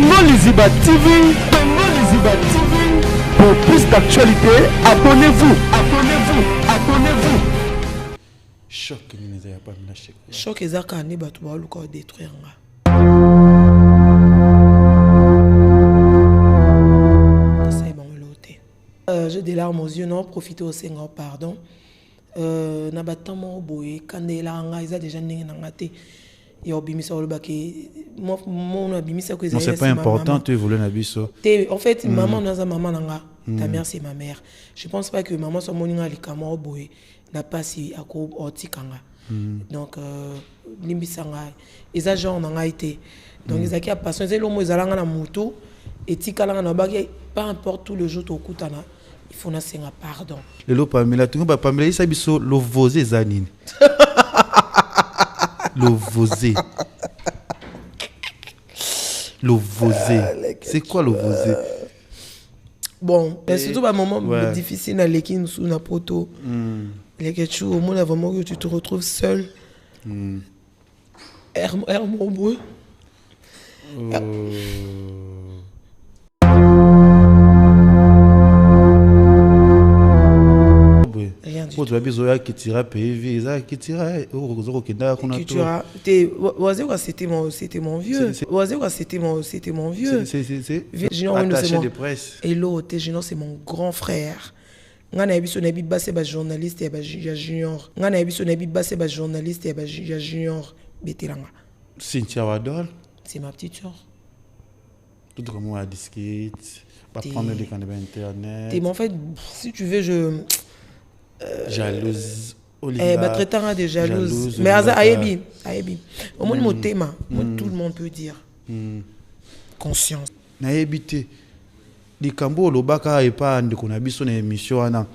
Tongo Liziba TV, Tongo Liziba TV. Pour plus d'actualité, abonnez-vous, abonnez-vous, abonnez-vous. Choc, choc ezaka ne bato ba luka détruire nga. J'ai des larmes aux yeux, non, profitez au Seigneur, pardon. Na batamo boye kandela nga isa déjà ningi nangate. Et obimisa olobaki mon abimisa ko c'est pas important tu voulais nabiso. En fait maman naza maman nanga, ta mère c'est ma mère. Je pense pas que maman soit moninga likama boye n'a pas si ako otikanga. Donc limbisanga eza genre nanga été. Donc ezaki a passion c'est lomo ezalanga na mutu etikala na baki pas importe tout le jour to kutana. Il faut na senga pardon. Le lo Pamela tu ba Pamela isa biso lo vosé zanini. Le vosé. Le vosé. C'est quoi le vosé? Bon, surtout un moment difficile dans l'équipe sous na poto. Les quelque au monde vraiment que tu te retrouves seul. Mon beau. Quand tu as besoin qui tira PV, ça qui tira au Kenda qu'on a tout. C'était mon vieux. C'était mon vieux. C'est attaché de presse. Et l'autre, c'est mon grand frère. Ngana ebiso na bibase ba journaliste ya junior. Ngana ebiso na bibase ba journaliste ya junior betelanga. Cynthia Wadol. C'est ma petite soeur. Tout comme à disquette, pas prendre des canaux internet. En fait, si tu veux jalouse Oliva traitant de jalouse mais ayebi au moins mon thème tout le monde peut dire conscience na ebité likambo lobaka epa ndeko na biso na émission wana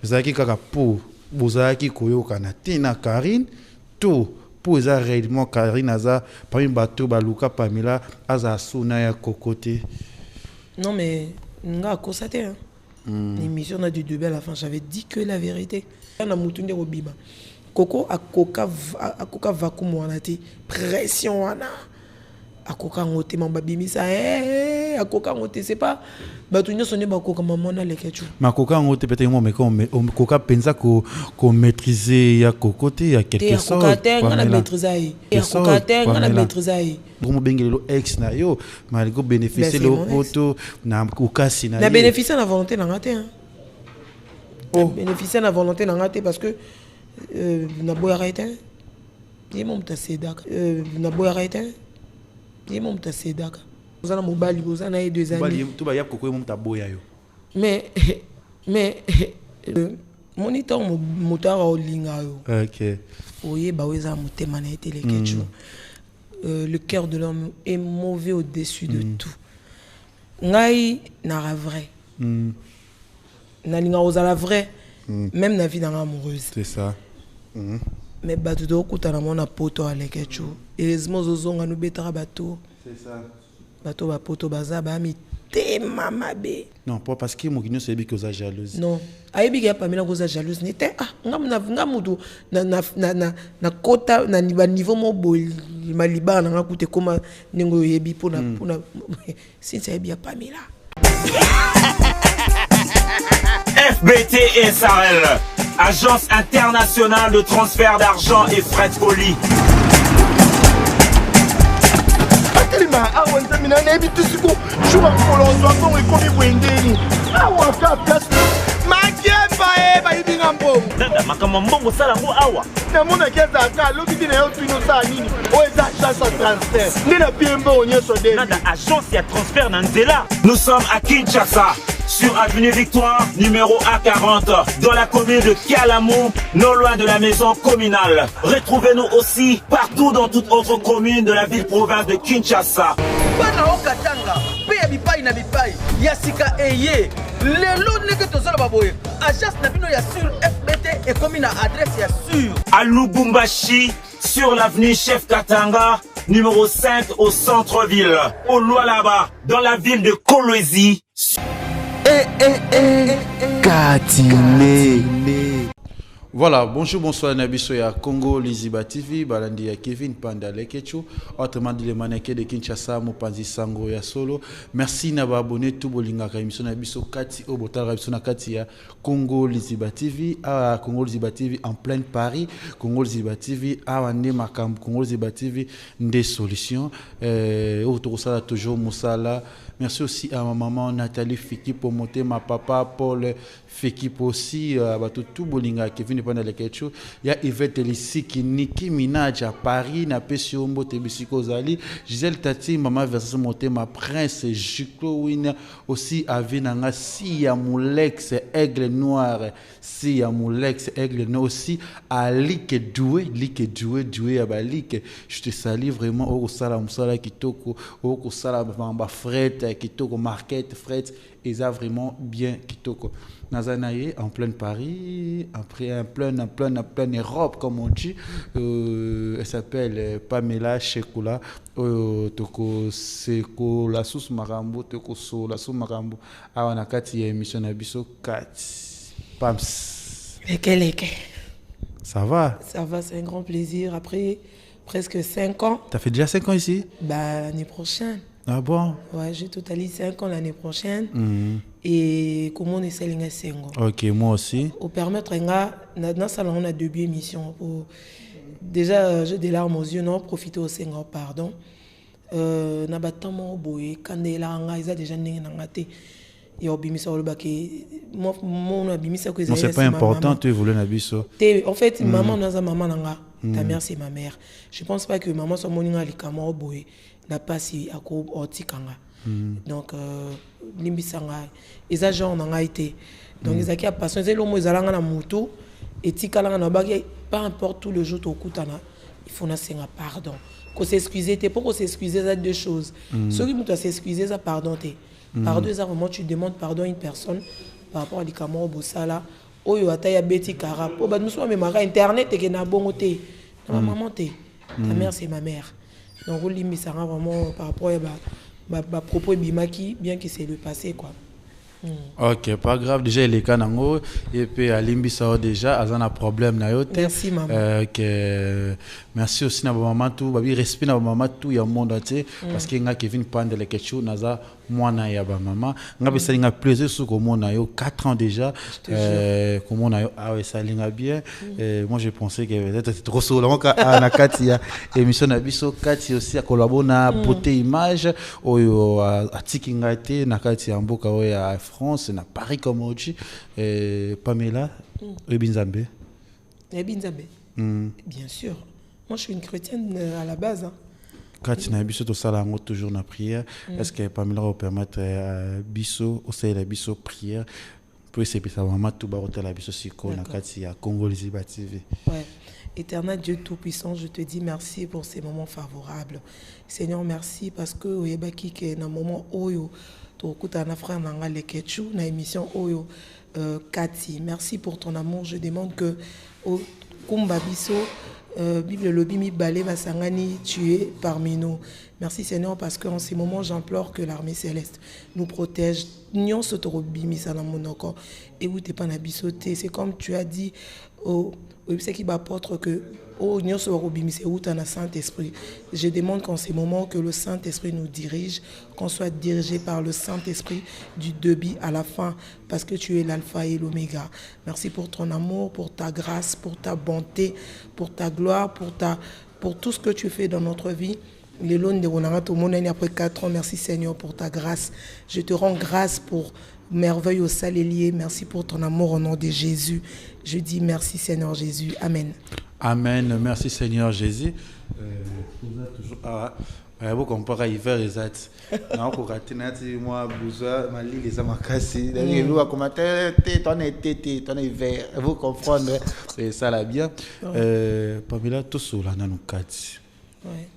ezaki kaka po bozaki koyoka na tina Karine to po eza réellement Karine aza parmi bato baluka Pamela aza sona ya kokote. Non mais nga constaté hein. L'émission a du début à la fin, j'avais dit que la vérité. On a moutoundé au bima. Coco a coca vacuum wanati pression wana. A coca ngote mamba bimisa a coca ngote c'est pas batunya sonné ba coca maman na lekechu. Ma coca ngote peut-être moi mais coca pensa ko maîtriser ya cocoté ya quelque sorte. Coca tenga na maîtriser. Coca tenga na maîtriser. Comme bengelo ex na yo malgré bénéficier le photo na kokasi na. Na bénéficier na volonté na ngate hein. Oh bénéficier na volonté na ngate parce que na boya arrêter. Ni mon ta sedaka. Na boya arrêter. Ni mon ta sedaka. Vous allez mobali vous en avez 2 années. Mobali tout ba ya koko mon ta boya yo. Mais moniteur moteur au linga yo. OK. Oye ba weza motema na été les ketchu. Le cœur de l'homme est mauvais au-dessus de tout. Ngai na vrai. Na linga ozala vrai. Même na vie amoureuse. C'est ça. Mais bato do kutana mona poto alekechu. Heureusement zozonga no betara bato. C'est ça. Bato ba poto baza ba mi te mamabe. Non, pas parce que Mogino c'est que vous jalouse. Non. Ayebi ya Pamela ko jalouse n'était ngamudu na kota na niveau mo bol maliba na ngakute koma ningo yebi pona since ayebi ya Pamela. FBT SARL, Agence internationale de transfert d'argent et frais de colis. Nanda makama mbongo sala ngo awa. Na mona keza ka lobi na yo twino sa nini. O eza chance de transfert. Ndina piembo onyeso de. Nanda agence ya transfert na nzela. Nous sommes à Kinshasa, sur avenue Victoire, numéro A40, dans la commune de Kialamou, non loin de la maison communale. Retrouvez-nous aussi partout dans toute autre commune de la ville-province de Kinshasa. Bana okatanga, pe bipai na bipai, yasika eye. Lelo neke tozala baboye. Agence na bino ya sur FBT et commune à adresse ya sur. À Lubumbashi, sur l'avenue Chef Katanga, numéro 5 au centre-ville. Au Lualaba, dans la ville de Kolwezi. Katine. Voilà, bonjour, bonsoir, Nabiso ya Congo, Liziba TV, Balandi ya Kevin Panda Lekecho, autrement dit les mannequins de Kinshasa, Mopanzi Sango ya Solo. Merci Naba abonné tout bolinga ka émission Nabiso Kati au botal Nabiso na Kati ya Congo Liziba TV, à Congo Liziba TV en plein Paris, Congo Liziba TV, à Wande Makam, Congo Liziba TV, des solutions. Autour ça toujours Moussala. Merci aussi à ma maman Nathalie Fiki pour monter, ma papa Paul Fiki aussi, tout bolinga Kevin Panda Lekecho. Il y a Yvette Elisiki, Nicki Minaj à Paris, na Pesiombo Tebisiko Zali, Gisèle Tati, maman versus monter, ma prince Jiko Win aussi à Vinanga, si ya Moulex Aigle Noir, si ya Moulex Aigle Noir aussi à Like Doué à Balik. Je te salue vraiment au Sala Moussala Kitoko, au Sala Bamba Fred Kitoko Market Fred, et ça vraiment bien Kitoko. Nazanaye en plein Paris, après en pleine Europe comme on dit, elle s'appelle Pamela Shekula, toko seko la sous marambo, toko so la sous marambo, awana kati ya émission na biso kati. Pams. Leke. Ça va? Ça va, c'est un grand plaisir. Après presque 5 ans. T'as fait déjà 5 ans ici? Bah, l'année prochaine. Ah bon? Ouais, j'ai totalise 5 ans l'année prochaine. Et comment on essaie les 5 ans? Ok, moi aussi. Au permettre, dans salon, on a 2 émissions. Déjà, j'ai des larmes aux yeux, non, profiter au 5 ans, pardon. Na batamo boye, kandela, ils ont déjà n'engagé. Et obimisa le baké, mon abimisa que c'est pas important, tu voulais nabiso. En fait, maman n'a maman nanga, ta mère c'est ma mère. Je pense pas que maman soit moninga likama boye. N'a pas si à quoi otikanga donc limbisanga les agents n'ont été donc ils ont passion c'est l'homme ils allent na moto et tikala na bagi pas importe tout le jour au kutana il faut na senga pardon qu'on s'excuser t'es pour qu'on s'excuser ça deux choses ceux qui doivent s'excuser ça pardon t'es pardon ça vraiment tu demandes pardon à une personne par rapport à l'ikamo bosala oyo ataya beti kara po ba nous sommes même internet et que na bongo t'es ma maman t'es ta mère c'est ma mère. Donc, on limite ça vraiment par rapport à propos de Bimaki, bien que c'est le passé, quoi. Ok, pas grave. Déjà, il est canango. Et puis, à Limbisa, déjà, il y a un problème. Merci, maman. Merci aussi à maman. Tout, respect à maman. Tout, il y a un monde entier. Parce qu'il y a Kevin Panda le quelque naza moi na ya ba maman. Il y a plaisir sur comment on a 4 ans déjà. Comment on a ah ouais, ça linga bien. Moi, je pensais que peut-être c'était trop solo. Donc, à Katia, émission Nabiso, Katia aussi à collaborer na beauté image. Oyo à Tikingate, na Katia Mboka à France, na Paris comme on dit. Pamela, Ebinzambe. Ebinzambe. Bien sûr. Moi, je suis une chrétienne à la base. Hein. Quand tu as biso to sala ngo toujours na prière, est-ce que Pamela va permettre biso au la biso prière pour essayer ça maman tout ba hôtel la biso siko na kati ya Congo Liziba TV. Ouais. Éternel Dieu tout-puissant, je te dis merci pour ces moments favorables. Seigneur, merci parce que oyebaki ke na moment oyo to kuta na frère nanga Lekechu na émission oyo Kati. Merci pour ton amour. Je demande que au Kumba biso Bible Lobimi Balé Vasangani, tu es parmi nous. Merci Seigneur parce qu'en ces moments j'implore que l'armée céleste nous protège. Nyon sotorobimi salamonoko et où t'es pas nabisoté. C'est comme tu as dit au c'est qui m'apporte que au nyon sotorobimi c'est où t'as un Saint-Esprit. Je demande qu'en ces moments que le Saint-Esprit nous dirige, qu'on soit dirigé par le Saint-Esprit du début à la fin parce que tu es l'alpha et l'oméga. Merci pour ton amour, pour ta grâce, pour ta bonté, pour ta gloire, pour tout ce que tu fais dans notre vie. Les lois de Ronara, tout le monde après 4 ans. Merci Seigneur pour ta grâce. Je te rends grâce pour merveille au salélier. Merci pour ton amour au nom de Jésus. Je dis merci Seigneur Jésus. Amen. Amen. Merci Seigneur Jésus. Vous comparez hiver et zat. Non, pour rater moi bouza mali les amakasi. Les loups à commenter ton été ton hiver. Vous comprendre c'est ça là bien. Pamela tout cela na nous kati. Ouais.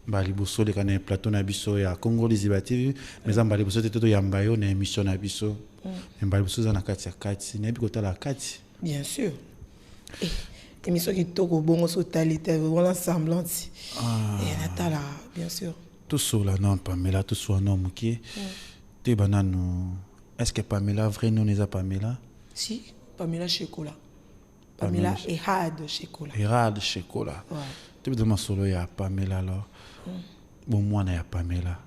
Bali bosso de kana plateau na biso ya Congo Liziba TV mais en bali bosso teto yamba yo na émission na biso. Bali bosso za na kati ya kati. Na bikota la kati. Bien sûr. Émission qui toque au bon totalité, voilà semblante. Et Natala, bien sûr. Tout ça là non Pamela, tout ça non muki. Te banano. Est-ce que Pamela vrai non n'est pas Pamela? Si, Pamela Chekola. Pamela Erad Shekola. Erad Shekola. Tu veux dire solo ya Pamela alors. Bon moi na ya Pamela.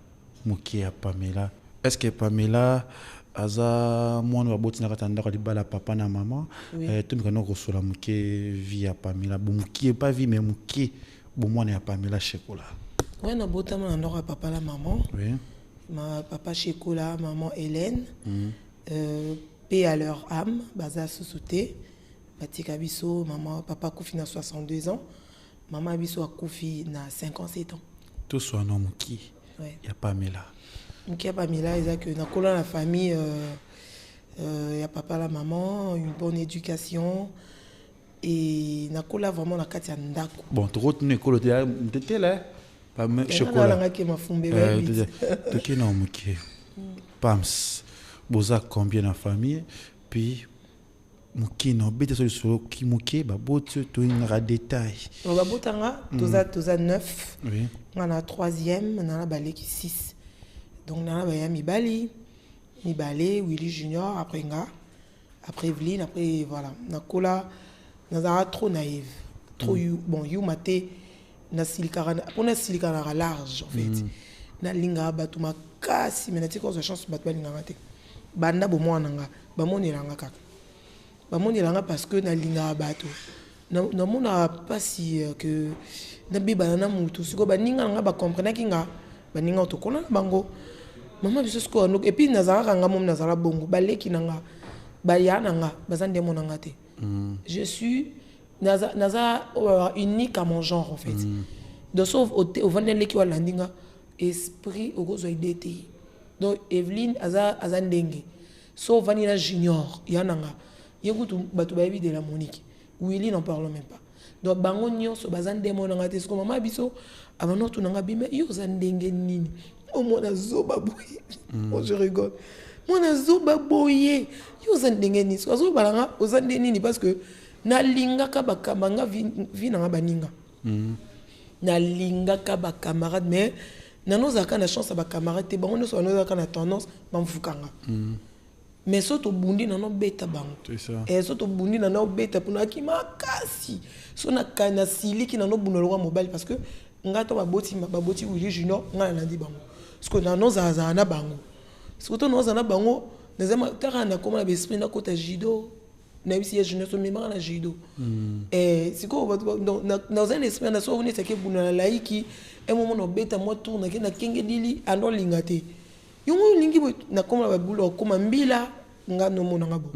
Muki ya Pamela. Est-ce que Pamela aza mwana wa botina katanda ko libala papa na maman tu me connais ko sola muki via Pamela. Bon muki pas vie mais muki bon mwana ya Pamela Shekola. Ouais na botama na ndoko papa la maman. Oui. Ma papa Shekola, maman Hélène. Paix à leur âme, baza sous-souté. Batika biso, maman, papa Koufi na 62 ans. Maman biso a Koufi na 57 ans. Tout soit un homme qui. Ouais. Il y a Pamela. Il y a Pamela, il y a que dans la famille, il y a papa, la maman, une bonne éducation. Et nakola vraiment la katia ndako. Bon, tu retournes l'école, tu étais là. Pas chocolat. Tu es un homme qui. Pams. Boza combien de famille. Puis. Muki no bete sur qui muki ba botu to inra détail. Ba botanga toza 9. Oui. On a 3e, on a balé qui 6. Donc on a ba Mibali, Willy Junior après nga, après Evelyne, après voilà. Nakola nazara trop naïve. Trop bon you maté na silikara pour na silikara large en fait. Na linga batu makasi mais na tiko za chance batu balinga maté. Banda bo mwana nga, ba monelanga kaka. Parce que na linga bato na mona pas si que na biba na mutu siko baninga nga ba comprendre kinga baninga to kona bango maman biso siko no et puis nazara nga mom nazara bongo baleki nanga bayana nga bazande mona nga te. Je suis naza unique à mon genre en fait. De sauf au vandele ki wala ndinga esprit ogozo idete. Donc Evelyne aza ndenge so vanilla junior yananga Yégutu batubabi de la Monique. Willy n'en parle même pas. Donc bango nyonso bazande mo nanga te sko mama biso abano tu nanga bime yo zandenge nini. O mona zoba boye. Oh je rigole. Mona zoba boye. Yo zandenge nini. So zo balanga o zande nini parce que na linga ka bakamanga vi nanga baninga. Na linga ka ba camarade mais nano zaka na chance ba camarade te bango so nano zaka na tendance bamfukanga. Mais soto bundi na no beta bango. C'est ça. Et soto bundi na no beta pour na ki makasi. So na kana sili ki na no buno lo mobile parce que ngato ba boti Willy Junior nga na ndi bango. Parce que na no za na bango. Parce que to no za na bango, nezema tara na koma na esprit na kota judo. Na bisi ya junior so mema na judo. Et siko na za esprit na so voni sake buno na laiki e momo no beta mo tourna ke na kenge dili ando lingate. Yongo lingi na koma ba bulo koma mbila nga no mona ngabo.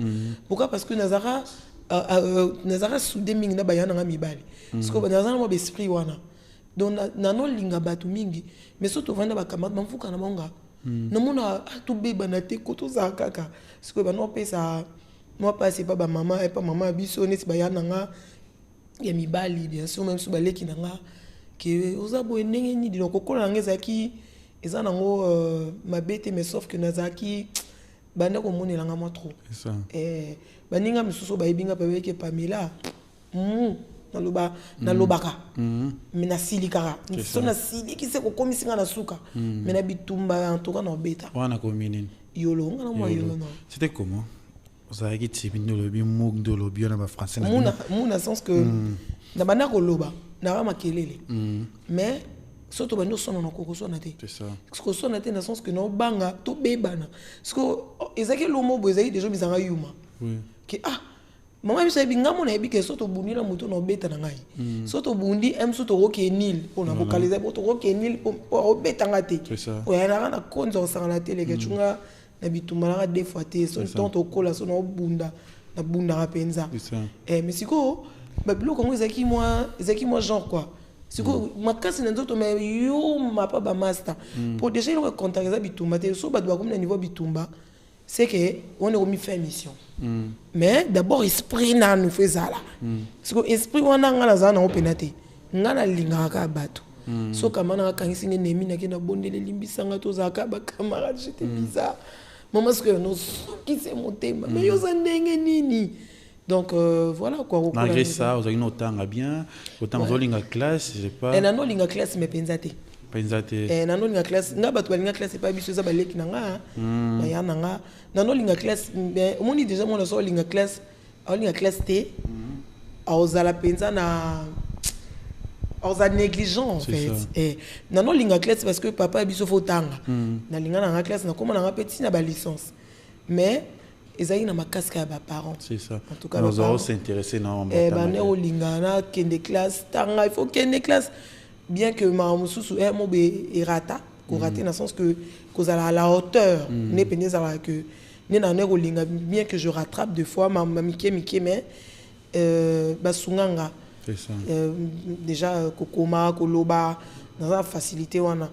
Pourquoi parce que nazara soudé mingi na bayana nga mibali. Parce que nazara mo esprit wana. Donc na no linga batu mingi mais surtout vanda ba kamata mamfuka na monga. Na mona atu beba na te koto za kaka. Parce que ba no pesa moi pas c'est pas ba maman et pas maman biso neti bayana nga ya mibali bien sûr même sous baleki na nga que ozabo ndenge ni donc kokola ngeza ki eza nango mabete mais sauf que nazaki banda ko monelanga moi trop. C'est ça. Baninga misuso baibinga paweke Pamela. Na lobaka. Mais na silikara. So na siliki se ko komisinga na suka. Mais na bitumba en tout cas na beta. Wana kominin. Yolo ngana moi yolo non. C'était comment? Vous avez dit que nous lobi mug de lobi na ba français na. Muna sens que na banda ko loba na ba makelele. Mais surtout bando sono na koko sona te. C'est ça. Parce que sona te na sens que no banga to bebana. Parce que ezaki lomo bo ezaki déjà bizanga yuma. Oui. Que maman biso binga mona ebi ke soto bundi na moto no beta na ngai. Soto bundi em soto roke nil pour na vocaliser pour roke nil pour beta ngate. C'est ça. O yana na konzo sanga na tele ke chunga na bitumala deux fois te so tonto kola so no bunda na bunda rapenza. C'est ça. Mais siko ba bilo kongo ezaki moi genre quoi. Siko makasi na nzoto mais yo mapa ba master. Pour déjà le contacter bitumba te so ba doit comme na niveau bitumba. C'est que on est remis faire mission. Mais d'abord esprit na nous fait ça là. Parce que esprit wana ngana za na openate. Ngana linga ka bato. So kama na kangisi nemi na kena bondele limbisanga to za ka ba camarade j'étais bizarre. Maman ce que nous qui c'est mon thème. Mais yo za ndenge nini. Donc voilà quoi. Malgré ça, vous avez une autant bien, autant vous linga classe, je sais pas. Et na no linga classe mais penzate. Na no linga classe nga bato balinga classe pas biso za baleki na nga ba ya na nga na no linga classe mais omoni déjà mon so linga classe T aozala penza na aoza négligent en fait et non linga classe parce que papa biso faut tanga na linga na classe na comment na petit na ba licence mais ezali na makasika ya ba parents c'est ça en tout cas nous allons s'intéresser na ne olinga na kende classe tanga il faut kende classe bien que ma mususu mo be erata ko rater dans sens que kozala à la hauteur ne peneza que ne na ne olinga bien que je rattrape deux fois ma mike mais basunganga c'est ça déjà kokoma koloba dans la facilité wana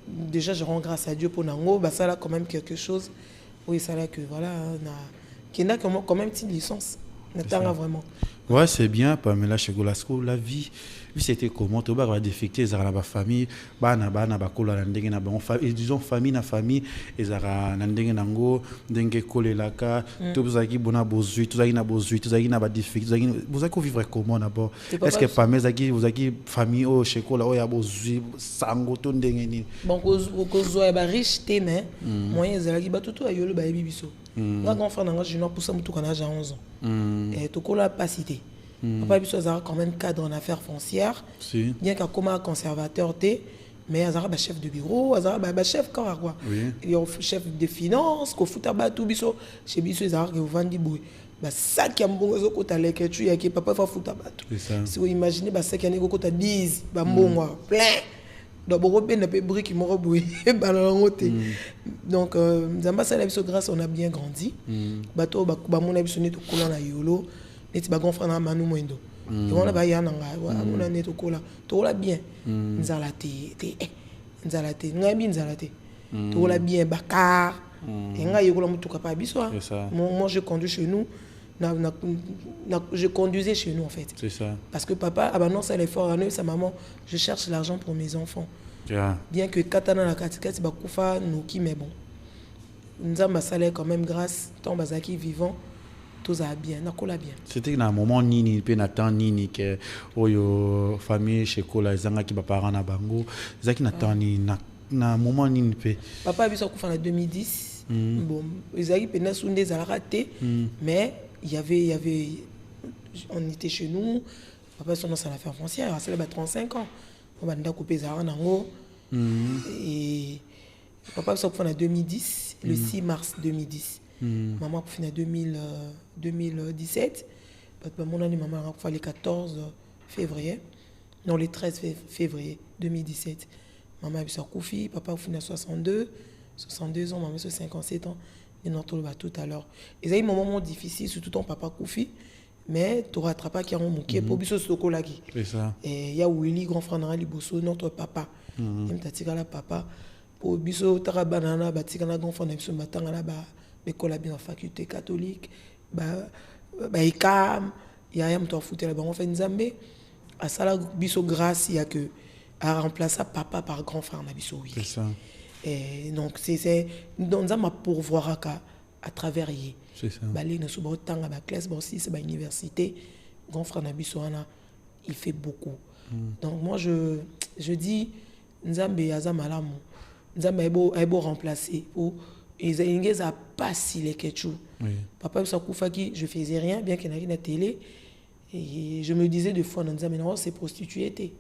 déjà je rends grâce à Dieu pour nango ça là quand même quelque chose oui ça là que voilà na qui n'a quand même une licence n'attend vraiment ouais c'est bien Pamela Chegolasco la vie c'était comment tu vas défecter za la famille bana bakola na ndenge na bon famille disons famille na famille ezara na ndenge nango ndenge kolelaka to bozaki bona bozui to zaki na bozui to zaki na ba défecter to zaki bozaki vivre comment d'abord est-ce que Pamela zaki bozaki famille au chekola o ya bozui sango to ndenge ni bon kozo ba riche te mais moyen ezalaki ba tutu ayolo ba bibiso nga grand frère nanga junior pour ça mutu kana ja 11 ans et to kola pas cité papa biso azara quand même cadre en affaires foncières bien qu'à comme conservateur té mais azara ba chef de bureau azara ba chef quoi il y a chef de finance ko futa ba tout biso chez biso azara que vandi boy ba sac ya mbongo zo kota leke tu ya ki papa fa futa ba tout si vous imaginez ba sac ya neko kota 10 ba mbongo plein donc beaucoup ben pe brique mo boy ba ngote donc nzamba sala biso grâce on a bien grandi bato ba mona biso ni to kola na yolo neti ba grand frère na manu moindo et on a ba yana nga on a neto kola to la bien nzala te nzala te ngabi nzala te to la bien bakar et nga yekola mutuka pa biso moi je conduis chez nous je conduisais chez nous en fait c'est ça parce que papa non ça l'effort à sa maman je cherche l'argent pour mes enfants bien que katana la katikati bakufa noki mais bon nzamba salaire quand même grâce tant bazaki vivant tout a bien nakola bien c'était na moment nini pe na temps nini que oyo famille chez kola ezanga ki ba parents na bango zaki na temps ni na moment nini pe papa biso kufa na 2010 bon ezaki pena sunde za raté mais il y avait on était chez nous papa son dans l'affaire foncière c'est là 35 ans on va nda couper za nango et papa biso kufa na 2010 le 6 mars 2010 maman pour finir 2017 mon année maman a fait le 14 février non le 13 février 2017 maman a eu sa koufi papa a fini 62 ans maman a 57 ans et non tout à l'heure et ça a eu un moment difficile surtout ton papa koufi mais tu rattrapes qui a un mouquet pour biso sokolaki c'est ça et il y a Willy grand frère na liboso notre papa même tatika la papa pour biso tara banana batika na grand frère na biso matanga la ba école bien en faculté catholique ikam ya yam to fouter la bango fait nzambe à sala biso grâce il y a que à remplacer papa par grand frère na biso oui c'est ça et donc c'est dans nzamba pourvoir à travers yi c'est ça balé na suba tanga ba classe ba aussi c'est ba université grand frère na biso ana il fait beaucoup donc moi je dis nzambe azamalamu nzambe ebo remplacer ou et ils a pas si les ketchou papa ça koufaki je faisais rien bien qu'il y ait na télé et je me disais de fois dans nzambe non c'est prostitué té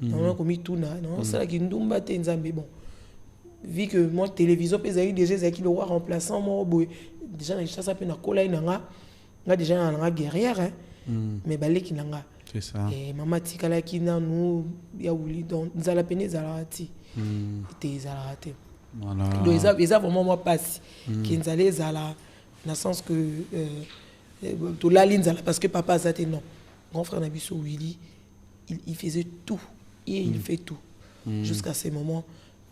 non comme tout na non ça la ki ndumba té nzambe bon vu que moi télévision pesa eu déjà ça qui le roi remplaçant moi boy déjà na ça pe na kola inanga nga déjà na guerrière hein mais balé ki nanga c'est ça et maman tikala ki na nous ya wuli donc nzala pene zalati té zalati voilà donc ils a vraiment moi passe qui nous allait à la dans le sens que tout la ligne parce que papa ça non grand frère Nabiso Willy il faisait tout et il fait tout jusqu'à ces moments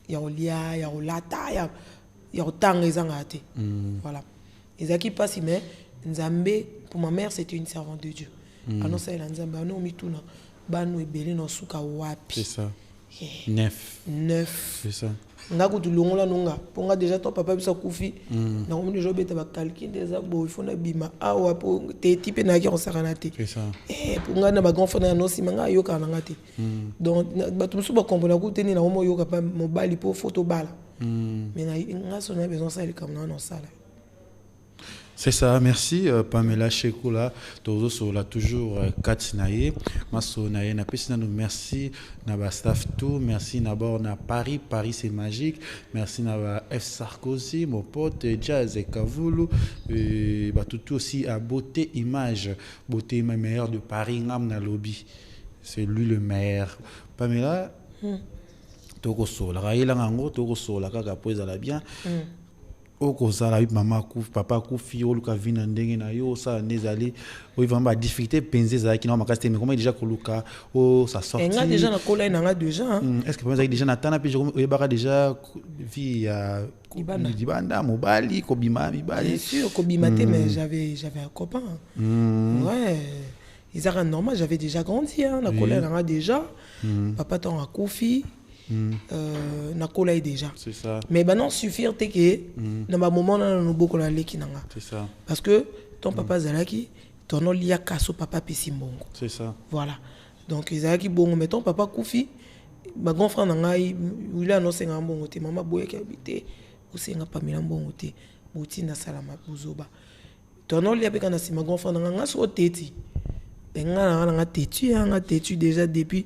il y a Olia il y a Olata il y a autant les angate voilà et ça qui passe mais Nzambe pour ma mère c'était une servante de Dieu alors ça elle Nzambe non mi tout na ba nous ebele no suka wapi c'est ça 9 c'est ça ngako tulongola nonga ponga déjà toi papa bisa kufi na komi déjà beta ba calcul déjà bo il faut na bima awa po te type na ki osakana te c'est ça ponga na ba grand frère no simanga yoka na ngate donc ba tout ba comprendre ko teni na mo yoka pa mobali po photo bala mais na ngaso na besoin ça comme non ça là C'est ça, merci Pamela Chekoula. Tozo sola toujours 4 naye. Maso naye na pesi nous merci na ba staff tout, merci d'abord na Paris c'est magique. Merci na ba F Sarkozy, mon pote Jazz et Kavulu et ba tout aussi à beauté image meilleur de Paris ngam na lobby. C'est lui le maire. Pamela Togo sola, raila ngango togo sola kaka poeza la bien. Okozala maman kouf papa koufi oluka vina ndenge na yo ça nezali o vamba difficulté penser ça qui non makasté mais comment déjà koluka o ça sorti nga déjà na kola na déjà est-ce que peut-être déjà na tana puis je baka déjà vie à libanda mobali kobima mibali bien sûr kobima mais j'avais un copain ouais ils ont normal j'avais déjà grandi na kola na déjà papa ton a koufi na kola déjà c'est ça mais non suffire te que na ba moment na no boko la leki nanga c'est ça parce que ton papa zalaki ton lia kaso papa pesimbongo c'est ça voilà donc zalaki bongo mais ton papa koufi ba grand frère nanga il a annoncé ngambongo te mama boye ki habité ou senga pamela mbongo te boti na salama buzoba ton lia peka na sima grand frère nanga so teti benga nanga tetu déjà depuis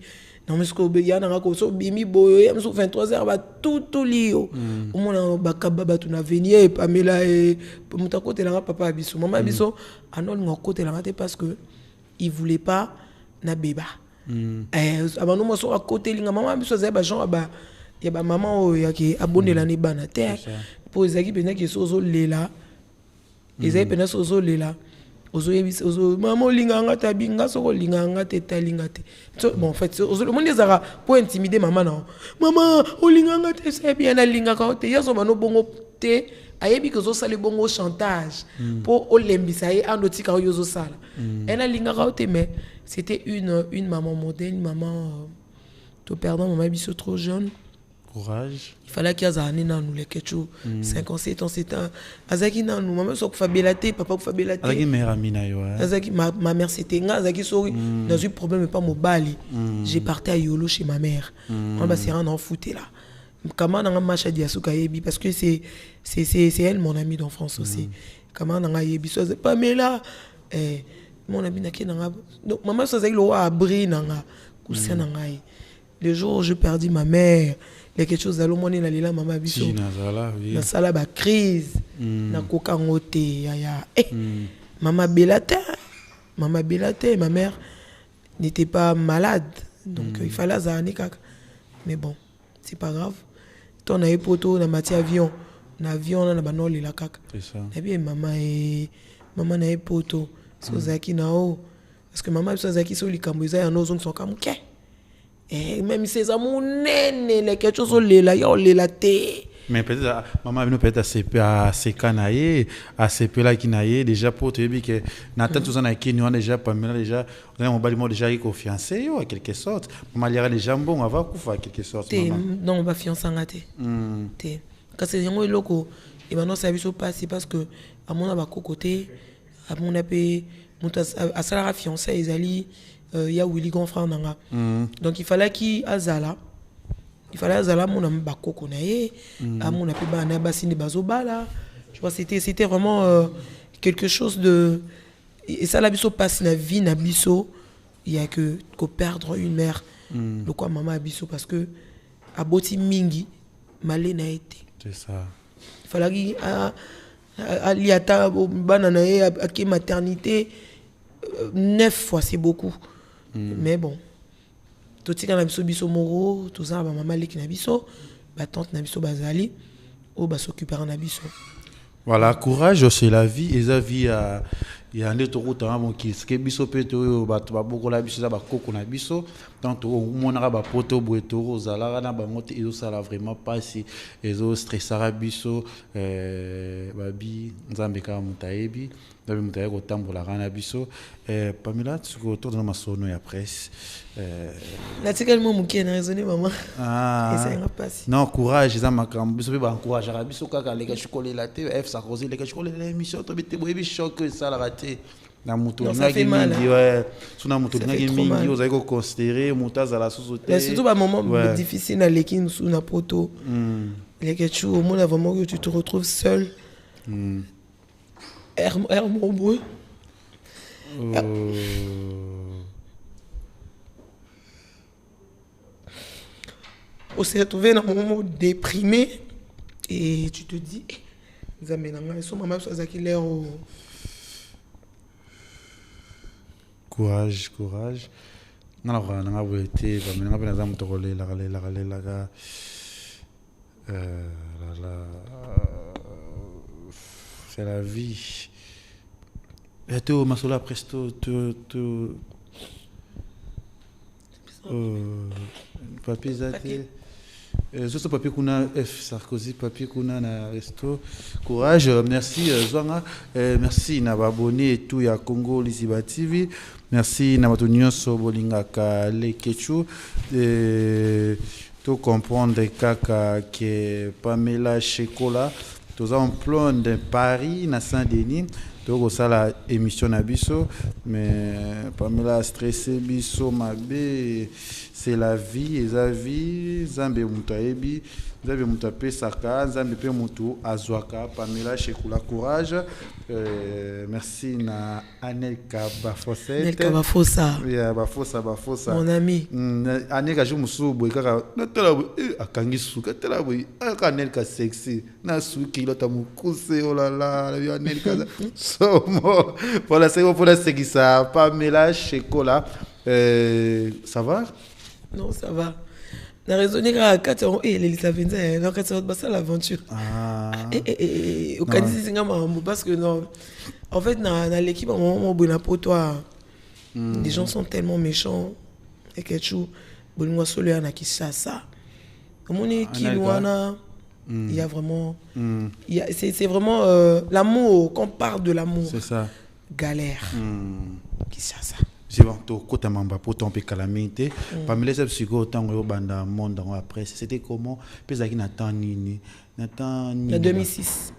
non mais ce que y a dans la so bimi boyo am so 23h ba tout lio au moins ba kababa tu na venir Pamela et muta côté là papa abiso maman abiso anol ngo côté là parce que il voulait pas na beba abano mo so à côté linga maman abiso za ba gens ba ya ba maman ya ki abonné la ne bana terre pour ezaki pena ki so lela ezaki pena so lela ozo maman linganga tabinga soko linganga te talinga te bon en fait ozo le monde ezara pour intimider maman non maman olinganga te c'est bien na lingaka te yaso bano bongo te ayebi que zo sale bongo chantage pour olembisa ye anotika yozo sala elle a lingaka te mais c'était une maman modèle une maman to perdant maman biso trop jeune courage il fallait qu'il y ait un nous les ketchou 5 ans 7 ans 7 ans azaki na nous maman so fabelate papa fabelate azaki mère amina yo azaki ma mère c'était nga azaki sori dans un problème pas mobali j'ai parti à Yolo chez ma mère on va se rendre en fouté là comment na macha diasuka yebi parce que c'est elle mon amie d'enfance aussi comment na yebi so Pamela mon ami na kenanga donc maman so azaki lo abri nanga kusia nanga le jour où je perdis ma mère il y a quelque chose à l'homme na lila maman biso na sala ba crise na koka ngote ya maman belate ma mère n'était pas malade donc il fallait azani kaka mais bon c'est pas grave ton na poto na mati avion na banon lila kaka c'est ça et bien maman na poto so zaki na o parce que maman biso zaki so likambo eza ya nozo son comme ke même ces amours les quelque chose là yo la té mais peut-être maman nous peut-être à sekanaye à sepela kinaye déjà pour te dire que Nathan tout ça na qui nous déjà Pamela déjà on a mon balimo déjà confiancé yo en quelque sorte maman lira déjà bon avant kufa en quelque sorte non on va fiancer ngate té quand c'est yango loko et maintenant ça biso passer parce que à mon ba côté à mon apé muta à sala fiancé ezali ya Willy grand frère nanga donc il fallait qu'il azala mon bakoko na ye amona pe bana basine bazobala je vois c'était vraiment quelque chose de et ça la biso passe na vie na biso il y a que perdre une mère le quoi maman abiso parce que aboti mingi malé na été c'est ça il fallait qu'il aliata bana na ye à maternité 9 fois c'est beaucoup mais bon tout tika na biso moro tout ça ba maman leki na biso ba tante na biso bazali o ba s'occuper na biso voilà courage c'est la vie et la vie il y a un autre route avant qui ce que biso peto ba boko la biso ba koko na biso donc au monara ba poto boetoro zala na ba ngote ezo sala vraiment pas si ezo stressara biso babi nzambe ka mutaebi dabi mutaye ko tambola kana biso Pamela tu ko autour de ma sono ya presse la tellement mukie na raisonner maman et ça ira pas non courage za makambo biso be ba encourage ara biso kaka leka chikola la te F Sarkozy leka chikola la émission to bete boyebi choc ça la raté na mutu ngaki mingi ouais suna mutu ngaki mingi ozali ko considérer mutaza la société mais surtout ba moment difficile na lekin sous na poto leka chu au moins vraiment que tu te retrouves seul Hermoboué. On s'est retrouvé dans un moment déprimé et tu te dis, courage. Alors, on a été, c'est la vie. Et tu masola presto papier zate. Ce papier qu'on a F Sarkozy papier qu'on a na resto. Courage, merci Zwanga, merci na abonné et tout ya Congo Lisiba TV. Merci na batonyo so bolinga ka lekechu tout comprendre kaka que Pamela Chekola tous en plan de Paris na Saint-Denis. Donc ça la émission na biso mais Pamela stressé biso mabe c'est la vie et la vie zambe mutaebi zambe mutape saka zambe pe mutu azwaka Pamela Chekola courage merci na Anelka Bafosa ya Bafosa mon ami Anelka jumusu boy kaka natala akangi suka tala boy Anelka sexy na suki lota mukuse oh là là Anelka somo voilà c'est pour la ça Pamela Chekola ça va. Non, ça va. On a raisonné à 4 ans. Et l'Elisa Venza, donc ça va passer l'aventure. Au Canada, parce que non. En fait, dans l'équipe, on a pour toi. Les gens sont tellement méchants. Et quelque chose. Bon, solo yana Kinshasa. Mon équipe, il y a vraiment. C'est vraiment l'amour. Quand on parle de l'amour. C'est ça. Galère. Kinshasa. C'est bon, tout côté mamba pour ton calamité. Parmi les psycho tant au banda monde après c'était comment pesaki Nathan nini Nathan nini en 2006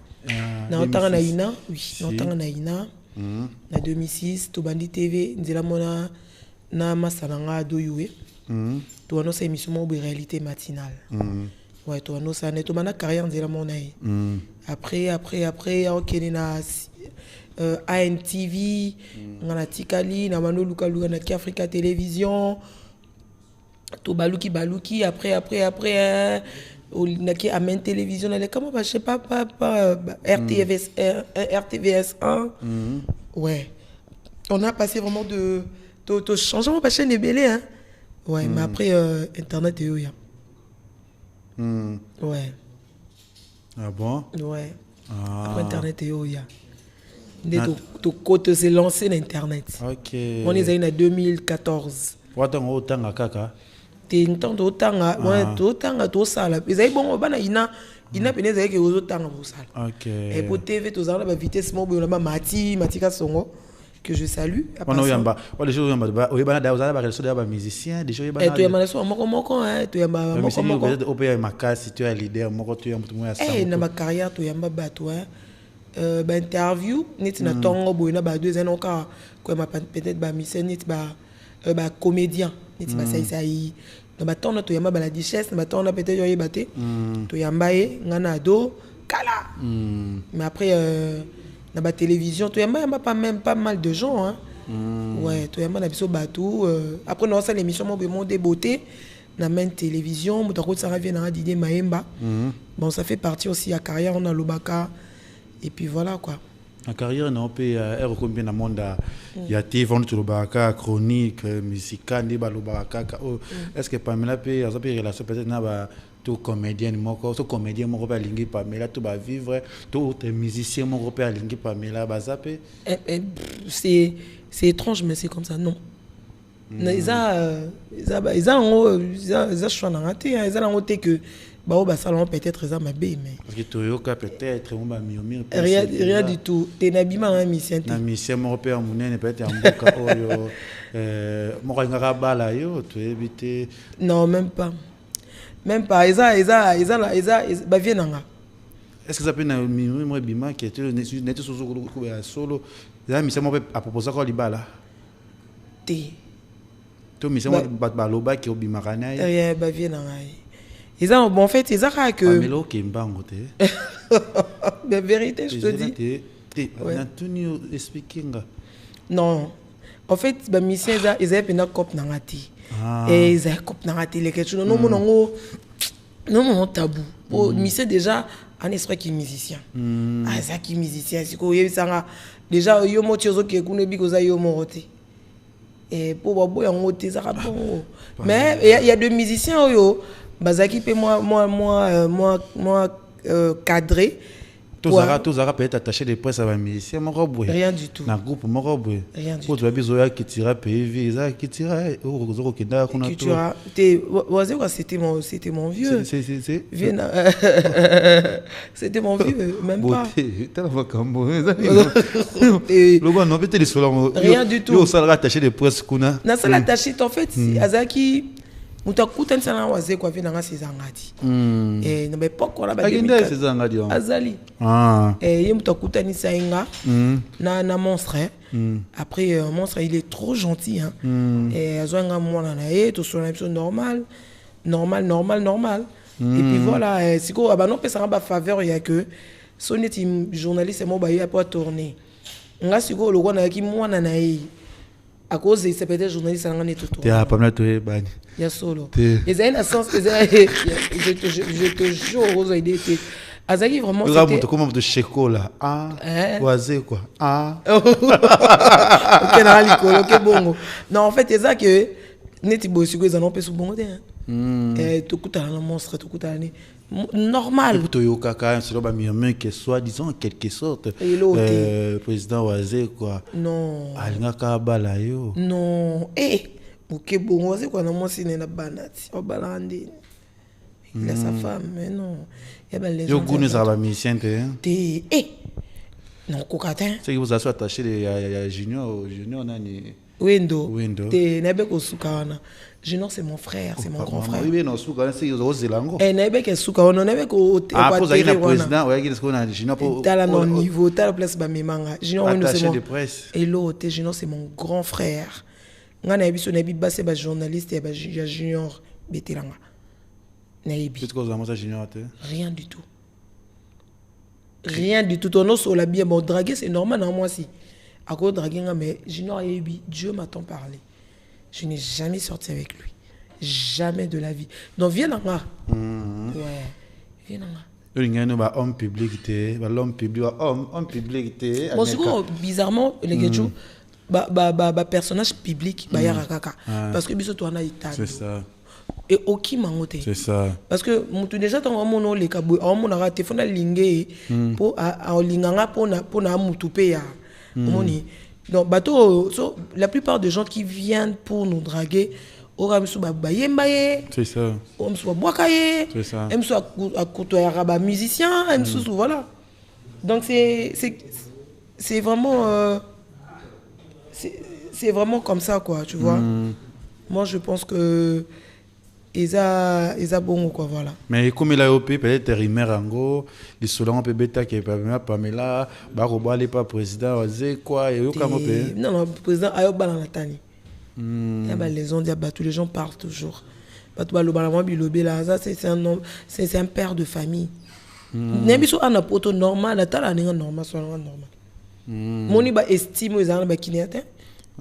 na otanga na ina oui na otanga na ina na 2006 to bandi TV nzela mona na masalanga doyoué to annonce émission mo réalité matinale ouais to annonce na to bana carrière nzela mona après OK na ANTV, on a Tikali, na Mano Luka Luka na Africa Télévision, to Baluki, après, on a qui Amen Télévision, comment je sais pas, RTVS 1, ouais, on a passé vraiment de changement pas chaîne belé, hein, ouais, mais après Internet et ouais, ah bon, ouais, après Internet et de côté s'est lancé l'internet. OK. On est en 2014. Pourtant autant à kaka. T'es temps autant tout ça là. Ils bon bana ina peine que autant au ça. OK. Et pour TV tous la vitesse mo ba Mati Kasongo que je salue. On yamba. On les choses yamba. O bana da uzala ba reso da ba musicien, des choses bana. Et tu yamba so moko hein, tu yamba moko. Peut-être au pays makasi tu es leader moko tu yamba tout mo ya ça. Eh na ma carrière tu yamba bato hein. Interview neti na tongo boina ba 2 ans ka ko ma peut-être ba mission neti ba comédien neti ba sai na ba tonno to yamba ba la duchesse na ba tonno peut-être yo yebate to yamba e ngana do kala mais après na ba télévision to yamba pas mal de gens hein ouais to yamba na biso batou après non ça l'émission mo de beauté na même télévision mo to ko ça revient na Didier Maemba bon ça fait partie aussi à carrière on a Lobaka. Et puis voilà quoi. En carrière, on peut combien de monde il y a TV, on a chronique, musicale, est-ce que Pamela peut relation peut-être na tout comédien moko, tout comédien moko peut aligner Pamela, tout va vivre, tout musicien moko peut aligner Pamela, bazapé. C'est étrange mais c'est comme ça non. Ils ont que bah salon peut-être ça m'a bien mais parce que Toyoka peut-être on va mieux rien du tout t'es nabima un mission na mission européen monene peut-être en boka oyo mo ngara bala yo to éviter non même pas ils ba vienanga est-ce que ça peut na moi bima qui était net solo la mission mo à proposer quoi libala té to mission ba loba qui obima kana rien ba vienanga bon en fait ils ont que Melo Kimbango mais vérité je te dis Ouais. Antonio expliquing. Non. En fait, bah mission ils avaient une cop nangati. Ah. Et ils avaient cop nangati les questions non mon tabou. Pour mission déjà un esprit qui est musicien. Ah ça qui est musicien, c'est quoi ça déjà yo mo tiozo qui kune bi koza yo mo roté. Et pour bobo ya ngoté ça bon. Mais il y a deux musiciens yo bazaki pe moi cadré. Tous Zara peut être attaché de presse à la musicien, mon robot. Rien du tout. Dans le groupe, mon robot. Rien du tout. Pour toi, qui tira PV, qui tira, c'était mon vieux. C'est. C'était mon vieux, même pas. Rien du tout. Ça attaché de presse, kuna. Na ça attaché en fait, Azaki. Mutakuta nsana waze kwa vina nga sezangati. Na be poko la ba demika. Sezangati. Azali. Ye mutakuta ni sainga na monstre. Après monstre il est trop gentil hein. Et azwanga mwana na ye to sona episode normal. Et puis voilà, siko aba no pesa ba faveur ya que soneti journaliste mo ba ya pas tourner. Nga siko lo kona ki mwana na ye. À cause de ces journalistes, ça n'a pas tout. Tu as pas mal de bani. Il y a solo. Les années naissance, je te jure, Rose a été. Azaki vraiment. C'était. Comment de cheko là? Ah. Oisé quoi? Ah. Ok, na ok bongo. Non, en fait, c'est ça que neti bossigo ils en ont pas sous bongo hein. Tout coûte à la monstre, tout coûte à l'année. Normal. Pour toi, Kaka, c'est là mieux que soit, disons, en quelque sorte. Président Oisé, quoi. Non. Alinga Kabala, yo. Non. Ok, bon, Oisé, quoi, non, moi, c'est une banate. On balande. Il a sa femme, mais non. Yo, Gounou, ça va mission, non, cocatin. C'est que vous avez attaché à Junior, nani. Wendo. Nebek Osukawana. Junior, c'est mon frère, c'est mon grand frère. Oui, non, Osukawana, c'est Ozelango. Nebek Osukawana, Nebek Osukawana. Ah, pour ça, président, ouais, qu'est-ce qu'on a Junior pour. T'as la niveau, t'as la place Bamimanga. Junior, c'est mon. Et l'autre, Junior, c'est mon grand frère. Ngana ebiso na biba c'est ba journaliste et ba Junior Betelanga. Na ebi. Qu'est-ce que vous avez Junior? Rien du tout. Rien du tout. Ton os la bien bon draguer c'est normal dans moi si. À cause draguer mais Junior Ebi, Dieu m'a tant parlé. Je n'ai jamais sorti avec lui. Jamais de la vie. Donc viens là. Ouais. Viens là. Homme public l'homme public homme public bon souvent bizarrement les gars personnage public kaka parce que biso toi na itali. C'est ça. Et aucun mangote. C'est ça. Parce que mutu déjà tant mon les kabo on a téléphone lingé pour à linganga pour na mutu pe ya. Moni. Donc bateau la plupart des gens qui viennent pour nous draguer ora msu ba yembaye. C'est ça. On msu boakaye. C'est ça. Msu à côtoyer ba musicien, msu voilà. Donc c'est vraiment c'est vraiment comme ça quoi, tu vois. Moi je pense que ils a bon quoi voilà. Mais comme il a opé peut-être Rimerango, les solons peut bêta qui Pamela, Baroba les pas président Oisé quoi et non président ayo balanatani. Les gens disent tous les gens parlent toujours. C'est un père de famille. Nebiso ana poto normal, atala ninga normal, soit normal. Moni ba estime aux gens ba kinéatin.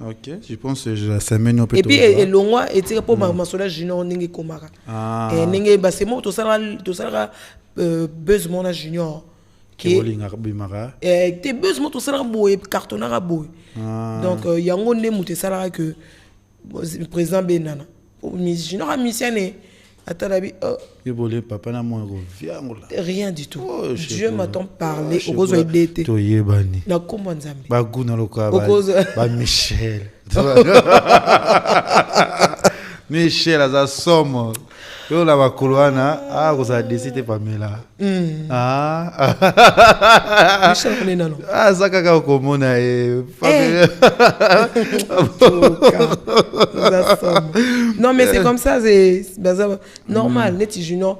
Ok, je pense que je la semaine peut-être. Et puis et longwa et tire pour ma sola junior ninge komara. Et ninge ba c'est moi to sala besoin junior. Qui bimara. Et te besoin to sala boy cartonnara boy. Donc yango ne muté sala que président Benana. Junior a missionné. Papa na moi rien du tout. Oh, Dieu m'a tant parlé au cause d'été. Toyebani. Na kombo nzambe. Ba guna loka ba Michel. Michel aza somo. Yo la bakulwana vous a décidé Pamela. Michel Renano. Zaka ka komona non mais c'est comme ça c'est normal neti junior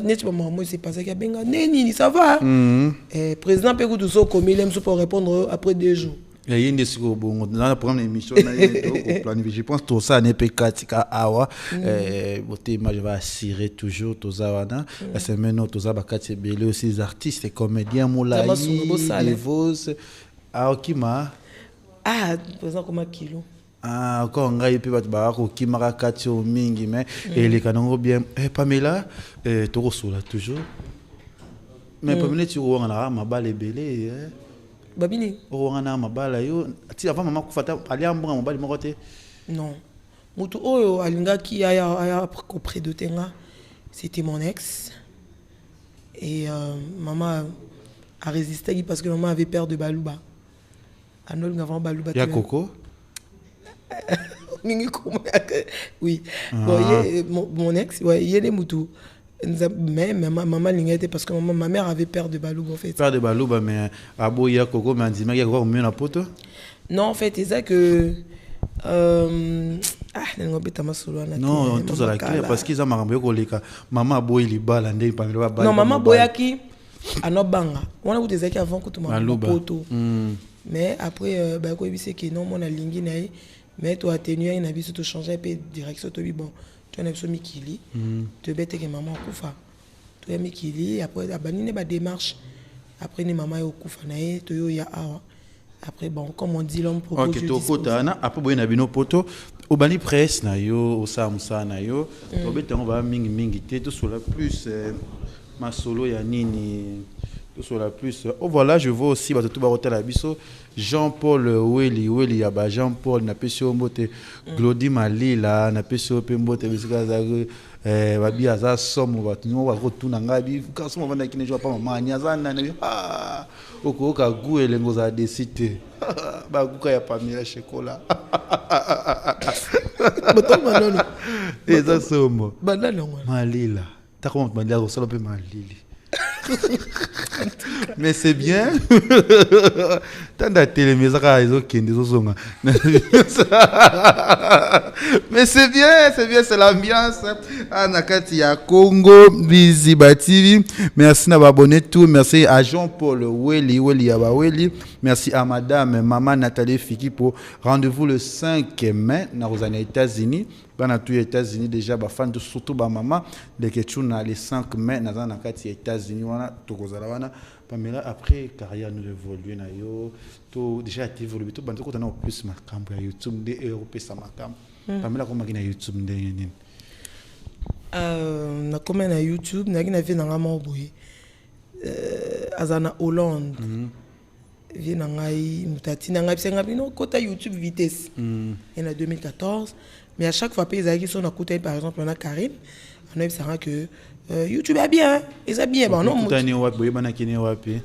neti maman c'est pas ça qui a benga neni ça va président peut tout ça comme il aime pour répondre après 2 jours Il y a une des bon dans la première émission je pense tout ça n'est pas katika awa beauté moi je vais assurer toujours tout ça wana la semaine tout ça bakati belé aussi les artistes et comédiens moulaï les vos okima présent comme kilo encore ngai pe bat ba ko kimaka kati o mingi mais et les kanongo bien Pamela to resula toujours mais Pamela tu on a mabale belé babini wana mabala yo ti avant maman kufata ali ambonga mobali moko te non mutu oyo alingaki aya auprès de Tenga c'était mon ex et maman a résisté parce que maman avait peur de Balouba anol avant Balouba ya Coco mingi comme oui mon ex ouais il est mutu mais maman l'ingétait parce que ma mère avait peur de Balouba en fait. Peur de Balouba mais abo ya Coco mais dis mais il y a quoi mieux na poto? Non en fait c'est ça que non tout ça la clair parce qu'ils ont marambé ko leka maman boy li bala ndé Pamela ba. Non maman boyaki anobanga. On a eu des équipes avant que tout maman poto. Mais après ba ko bise que non mon alingi naï mais toi atténuer une avis tout changer peu direction to bon. Tu as un Mikili, tu bête que maman kufa. Tu as Mikili, après abanine ba démarche. Après ni maman yo kufa nae, tu yo ya awa. Après bon comme on dit l'homme propose. OK, to kota na après boy na bino poto, obani presse na yo, osamsa na yo. To bête on va mingi te to sur la plus ma solo ya nini. Sur la plus. Oh voilà, je vois aussi tout ba hotel abiso Jean-Paul Weli ya Jean-Paul na pesio mbote Glody Malila na pesio pe mbote bisika za babi aza somo batunyo wa rotuna ngabi ka somo bana kine jo pa mama nyaza na okoka gu elengo za desite ba guka ya Pamela Shekola bato manono eza somo banana Malila ta comment Malila ko solo pe Malili. Mais c'est bien. Tant de télé, mais c'est bien, c'est l'ambiance. Anakati ya Congo, Biziba TV. Merci à abonné tout. Merci à Jean-Paul Weli Weli. Merci à Madame Maman Nathalie Fiki pour rendez-vous le 5 mai dans les États-Unis. Dans tous les États-Unis déjà, fan de surtout maman de Ketchuna les 5 mai dans les États-Unis. Pamela après carrière nous évoluer na yo to déjà évolué to bantu kotana plus ma camp ya YouTube de Europe ça ma camp Pamela comment na YouTube de nini na comment na YouTube na gina vina ngama boye azana Hollande vina ngai mutati na ngai senga bino kota YouTube vitesse en 2014 mais à chaque fois pays qui sont à côté par exemple on a Karine on a vu que YouTube est bien, ils est bien. Non,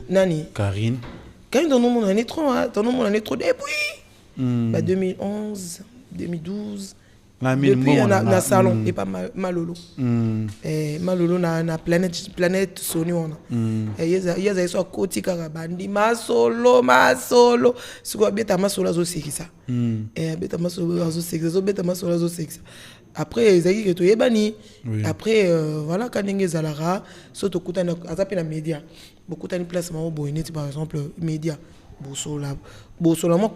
Nani Karine. Karine dans mon année trop, dans mon année trop depuis. 2011, 2012. Depuis on a salon et pas Malolo. Malolo na planète Sony on. Et il y a ça côté Karabandi masolo. Ce quoi beta masolo zo c'est ça. Et beta masolo zo c'est ça, beta masolo zo c'est ça. Après ezaki que to yebani après voilà kanenge zalara soto kutana azape na média beaucoup tani place ma boynet par exemple média bosola moi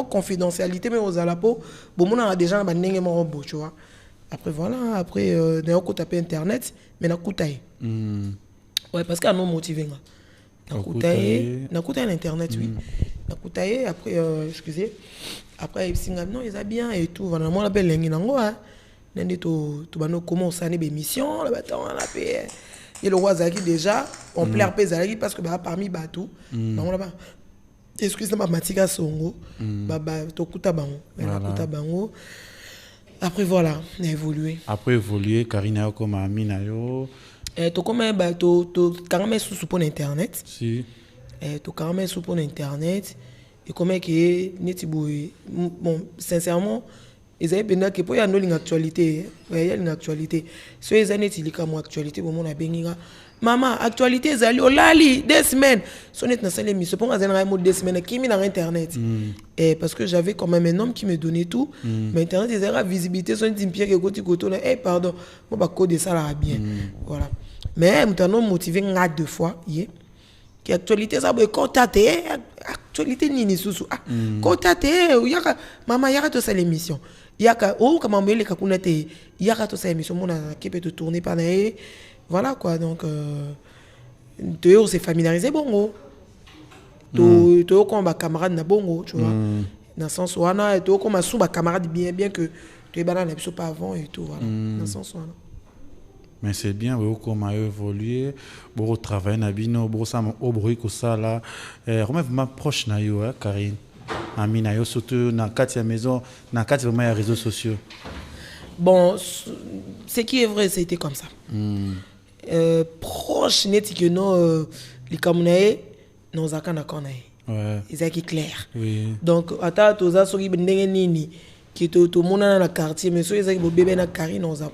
confidentialité mais aux alapo bon on a déjà ba ndenge mo bo tu vois après voilà après d'ailleurs ko taper internet mais na kutaye ouais parce que non motivé na kutaye internet oui na kutaye après excusez après non ils a bien et tout voilà moi l'appelle lengi nango nende to bano comment ça né émission là bâton on a payé et le roi Zaki déjà on plaire pezalaki parce que bah parmi batou on là-bas excusez-moi matika songo baba to kuta bango après voilà on a évolué Karina comme amina yo to comme bah to quand même sous pour internet si to quand même sous pour internet et comment que netiboy bon sincèrement ils avaient bien que pour y a une actualité il y a une actualité so ils ont net ilika mo actualité bon on a benginga maman actualité zali olali 2 semaines so net na sale émission pour azana mo 2 semaines qui mis dans internet et parce que j'avais quand même un homme qui me donnait tout mais internet ils avaient visibilité son dit pierre que côté là eh pardon moi ba code ça là bien voilà mais maintenant motivé nga 2 fois qui actualité ça be contacter actualité nini susu ah kota te yaka mama yaka to sa l'émission yaka comment me le kakuna te yaka to sa émission mona qui peut te tourner par voilà quoi donc on s'est familiarisé bongo to comme camarade na bongo tu vois dans le sens où on a to comme sous camarade bien que tu es banane pas avant et tout voilà dans le sens où mais c'est bien comment évoluer pour travailler na bino pour ça au bruit que ça là vraiment proche na yo Karine amina yo surtout na quatre maison na quatre vraiment les réseaux sociaux bon ce qui est vrai c'était comme ça proche net que non les kamunae nos akana konae ouais c'est qui clair oui donc ata toza soki ndenge nini qui to mona na quartier mais so ezaki bo bébé na Karine on za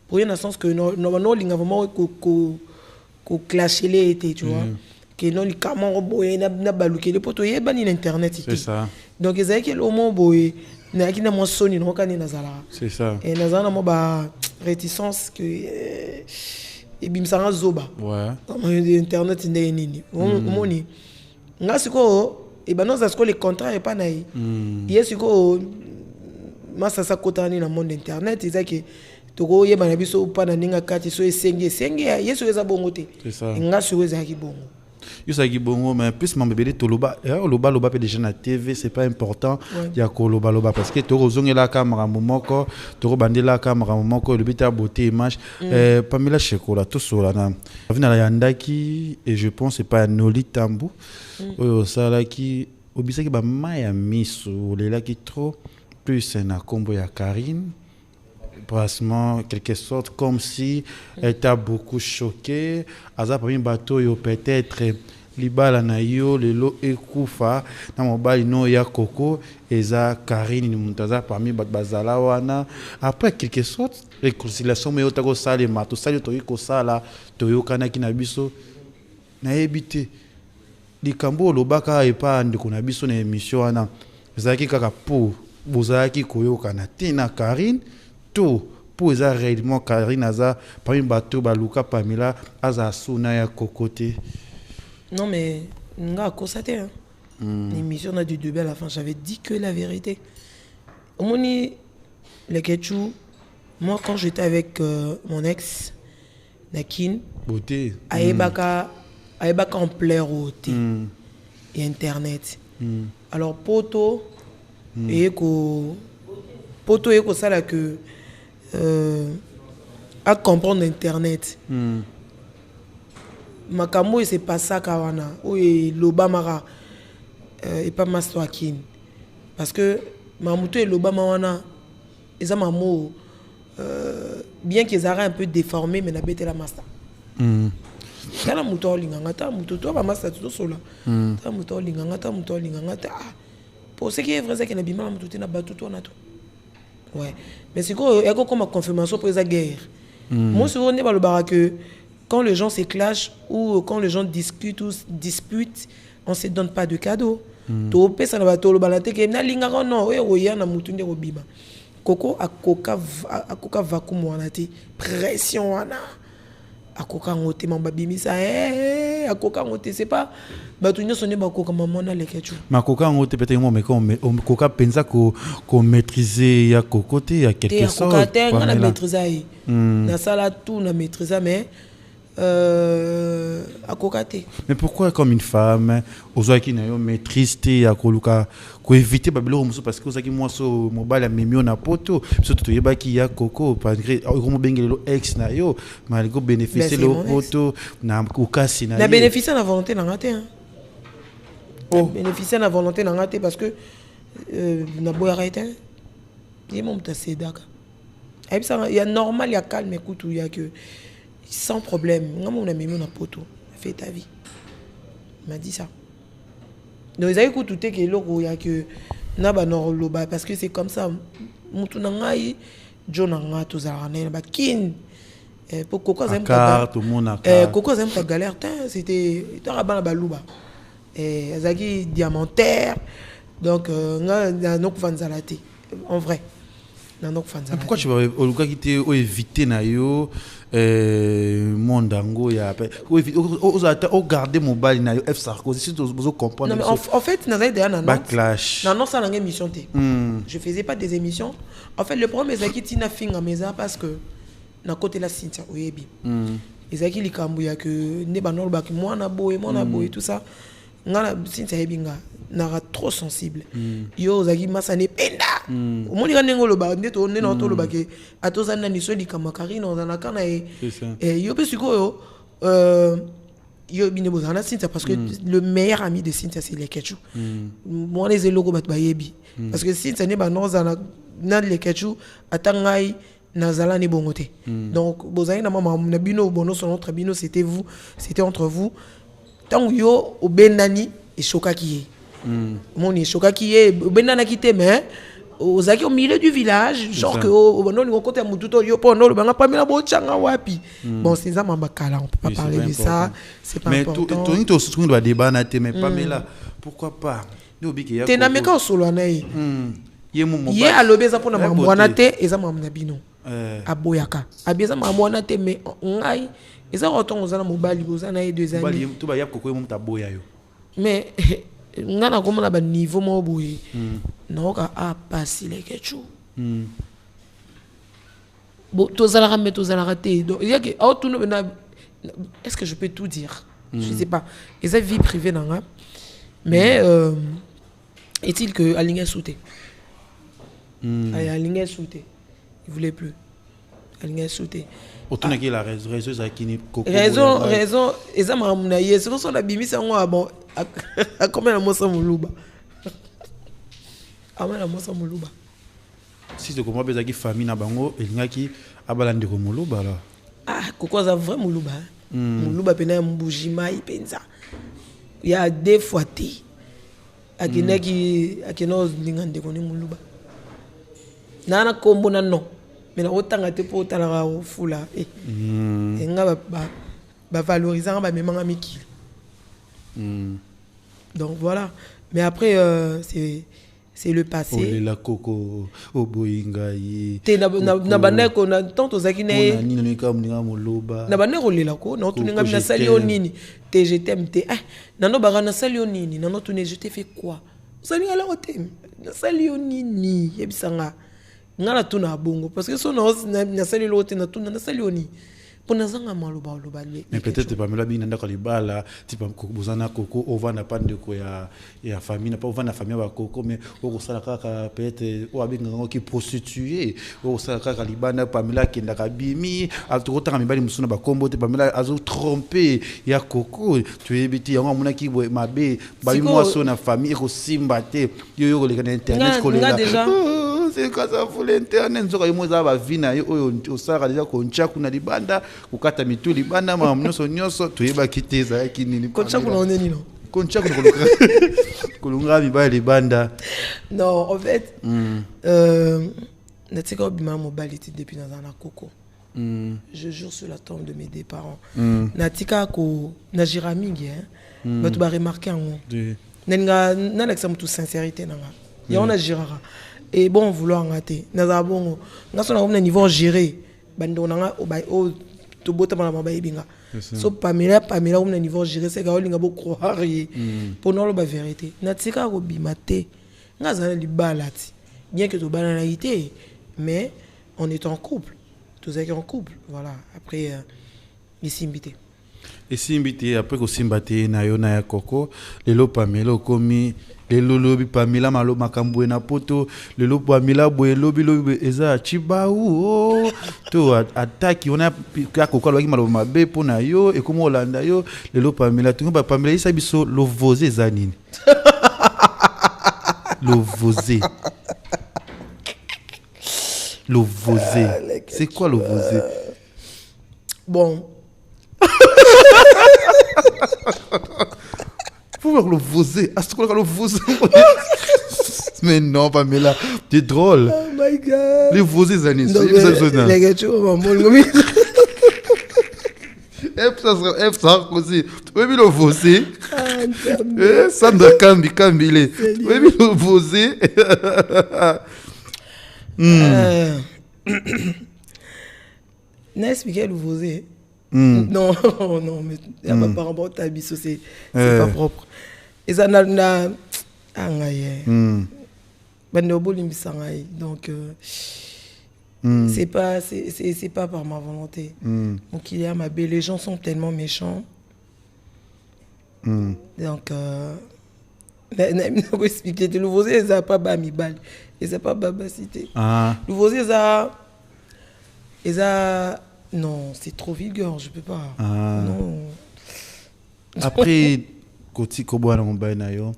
pour dans le sens que non linga vraiment ko clasher les été tu vois que non li comment boye na baluke les poto yeba ni internet c'est ça donc ezaki le moment boye na kina mo soni no kani na zala c'est ça et na zana mo ba réticence que et bimsanga zoba ouais internet ndé nini moni ngasiko et ben non ça ce que les contrats et pas naï yesiko masa sa kotani na monde internet ezaki toko yeba na biso pa na ninga kati so esenge yeso eza bongo te nga so eza ki bongo yo sa ki bongo mais plus mon bébé to loba loba pe déjà na TV c'est pas important ya ko loba parce que toko zongela camera momoko toko bandela camera momoko le bita beauté image Pamela Shekola to sola na avina la yandaki et je pense c'est pas Noli Tambu oyo sala ki obisaki ba maya miso lela ki trop plus na combo ya Karine pratiquement quelque sorte comme si elle était beaucoup choquée aza parmi bateau yo peut-être libala na yo lelo ekufa na mobali no ya koko eza Karine ni muntaza parmi bazala wana après quelque sorte réconciliation mais otako sale mato sale to ko sala to yo kana kina biso na ebité likambo lobaka epa ndeko na biso na émission wana ezaki kaka pour bozaki koyoka na tina Karine tout pour eza réellement Karine aza parmi bateau baluka Pamela aza suna ya kokote non mais nga constaté hein l'émission a du début à la fin j'avais dit que la vérité omoni le ketchou moi quand j'étais avec mon ex Nakin beauté aebaka en plaire au thé et internet alors poto et ko ça là que à comprendre internet makambo et c'est pas ça kawana ou l'Obama et pas maswakin parce que mamuto et l'Obama wana ils ont mamo bien qu'ils aient un peu déformé mais na bête la master kana muto linganga ta muto to ba master tout solo ta muto linganga ta pour ce qui est vrai c'est que na bima muto na batu to na to ouais mais c'est quoi il y a comme confirmation pour la guerre moi souvent on est le que quand les gens se clashent ou quand les gens discutent ou disputent on se donne pas de cadeaux to pesa na bato lo balate ke na linga non o ya na mutu ndeko bima koko akoka vakumu wana te pression wana akoka ngote mamba bimisa akoka ngote c'est pas bato nyonso ne bakoka maman na lekechu makoka ngote peut-être moi mais koka penza ko maîtriser ya kokote ya quelque chose akoka te na maîtriser na sala tout na maîtriser mais à cocater. Mais pourquoi comme une femme aux qui n'a maîtrise à koluka ko éviter babelo parce que aux qui moi so mobile mimio na poto surtout yeba qui ya coco malgré comme bengelo ex na yo malgré bénéficier le poto na kokasi na bénéficier na volonté na ngate hein bénéficier na volonté na ngate parce que na boya arrêter il mon ta sedaka et puis ça il y a normal il y a calme écoute il y a que sans problème. On a mis mon poto. Fais ta vie. Il m'a dit ça. Donc, ils ont écouté tout que il y a que Naba Norloba parce que c'est comme ça. Moutounangaï, Jonanga, tous les ba kin. Pour Coco, j'aime pas. Coco, j'aime pas galère. C'était. Tarabana Balouba. Zagi diamantaire. Donc, on a nos vanzalate. En vrai. Pourquoi tu vas éviter Mondango garder mon bal na F Sarkozy si tu comprendre. Non, mais en fait, backlash. Non, ça n'a pas émission. Je faisais pas des émissions. En fait, le problème c'est que Tina Finga meza parce que na côté la Cynthia Oyebi. Ezaki likambuya que ne banol baki moi na boy tout ça. Ngana Cynthia Ebinga nara trop sensible. Yo zaki masane penda. Omoni kanengo lo ba ndeto ne na to lo baki atozana ni so likamakari na zana kana yo pe siko yo bine bozana Cynthia parce que le meilleur ami de Cynthia c'est les Ketchou. Moi les logo bat bayebi parce que Cynthia ne ba no zana na les Ketchou atangai nazala ni bongote. Donc bozani na mama na bino bono son notre bino c'était vous, c'était entre vous. Tant yo au benani et chokaki. Mon est chokaki et benana quitté mais aux acquis au milieu du village genre que au non on côté mututo yo pono le banga pamela bo changa wapi. Bon c'est ça mambakala on peut pas parler de ça, c'est pas important. Mais tout ce qu'on doit débattre mais Pamela pourquoi pas? T'es na meka solo naï. Yé à l'obéza pour na mwana te eza mamna bino. Aboyaka. Abeza mamwana te mais ngai eza roton ozana mobali ozana e 2 ans. Mobali to ba yap kokwe mom taboya yo. Mais ngana komona ba niveau mo boye. Noka a passer les Ketchou. Bon tozala ramé tozala raté. Donc il y a que est-ce que je peux tout dire? Je sais pas. Eza vie privée nanga. Mais est-il que Alinga souté. Alinga souté. Il voulait plus. Alinga souté. Autant que la raison zakini koko. Raison eza mamuna yeso so na bimisa ngo bon a combien la mosa muluba. Amana mosa muluba. Si tu comprends bezaki famille na bango elingaki abalandi ko muluba là. Ah koko za vrai muluba. Muluba pena mbujima ipenza. Il y a des fois ti. Akinaki akino ndingande ko ni muluba. Nana kombo na non. Mais la otanga te po otala o fula nga ba valoriser ba memanga miki. Donc voilà, mais après c'est le passé. Oh la coco o boinga yi te na baneko na tanto zakine nini ni ka mninga moloba na baneko lela ko na tuninga na salio nini te je t'aime te nano baga na salio nini nano tune je t'ai fait quoi sali ala otem na salio nini yebisanga ngala tuna bongo parce que son na sali lote na tuna na sali oni pona zanga maloba loba mais peut-être pas mela bina ndaka libala type bozana koko ovana pande ko ya famille na pas ovana famille ba koko mais oko sala kaka peut-être o abinga ngo ki prostituée o sala kaka libana pamela kenda kabimi altrota mibali musuna ba kombo te pamela azo tromper ya koko tu ebiti yango mona ki mabe ba moi so na famille ko simba te yo ko le na internet ko le c'est quand ça fout l'internet nzoka yomoza ba vina yo oyo osaka déjà koncha kuna libanda ukata mitu libanda ma mnoso nyoso tuyeba kiteza yaki nini koncha kuna oneni no koncha kuna kolunga biba libanda. Non en fait natika obima mobali ti depuis dans un koko. Je jure sur la tombe de mes deux parents. Natika ko na jiramingi ba tu ba remarquer en nenga na l'exemple toute sincérité nanga ya on a jirara. Et bon vouloir rater naza bongo ngaso na komna niveau gérer bando nanga o to bota mala mabaye binga so Pamela komna niveau gérer c'est ka olinga bo croire pour non la vérité natika ko bimate ngaza libalati bien que to banalité mais on est en couple tous est en couple voilà après ici invité et si invité après ko simbate na yo na ya koko lelo Pamela komi lelo lobi Pamela malo makambo na poto lelo Pamela boye lobi eza chibaou to attaque on a ka koko lobi malo mabe pona yo et comment Olanda yo lelo Pamela tu ba Pamela isa biso lo vosé zanini lo vosé c'est quoi le vosé bon faut voir le vosé. Est-ce qu'on a le vosé? Mais non, Pamela, t'es drôle. Oh my God. Les vosés années. Les gars, tu vois, mon F Sarkozy. Tu veux le vosé? Sandra Kambi, Kambile. Tu veux le vosé? n'a expliqué le vosé. Non, non, mais il y a pas rapport à biso, c'est pas propre. Et ça n'a donc c'est pas par ma volonté. Donc il y a ma belle, les gens sont tellement méchants. Donc expliquer le vosé ça pas bas mi balle et ça pas babacité. Le vosé ça non, c'est trop vulgaire, je peux pas. Non. Après, Koti Kobo na mobile na yo.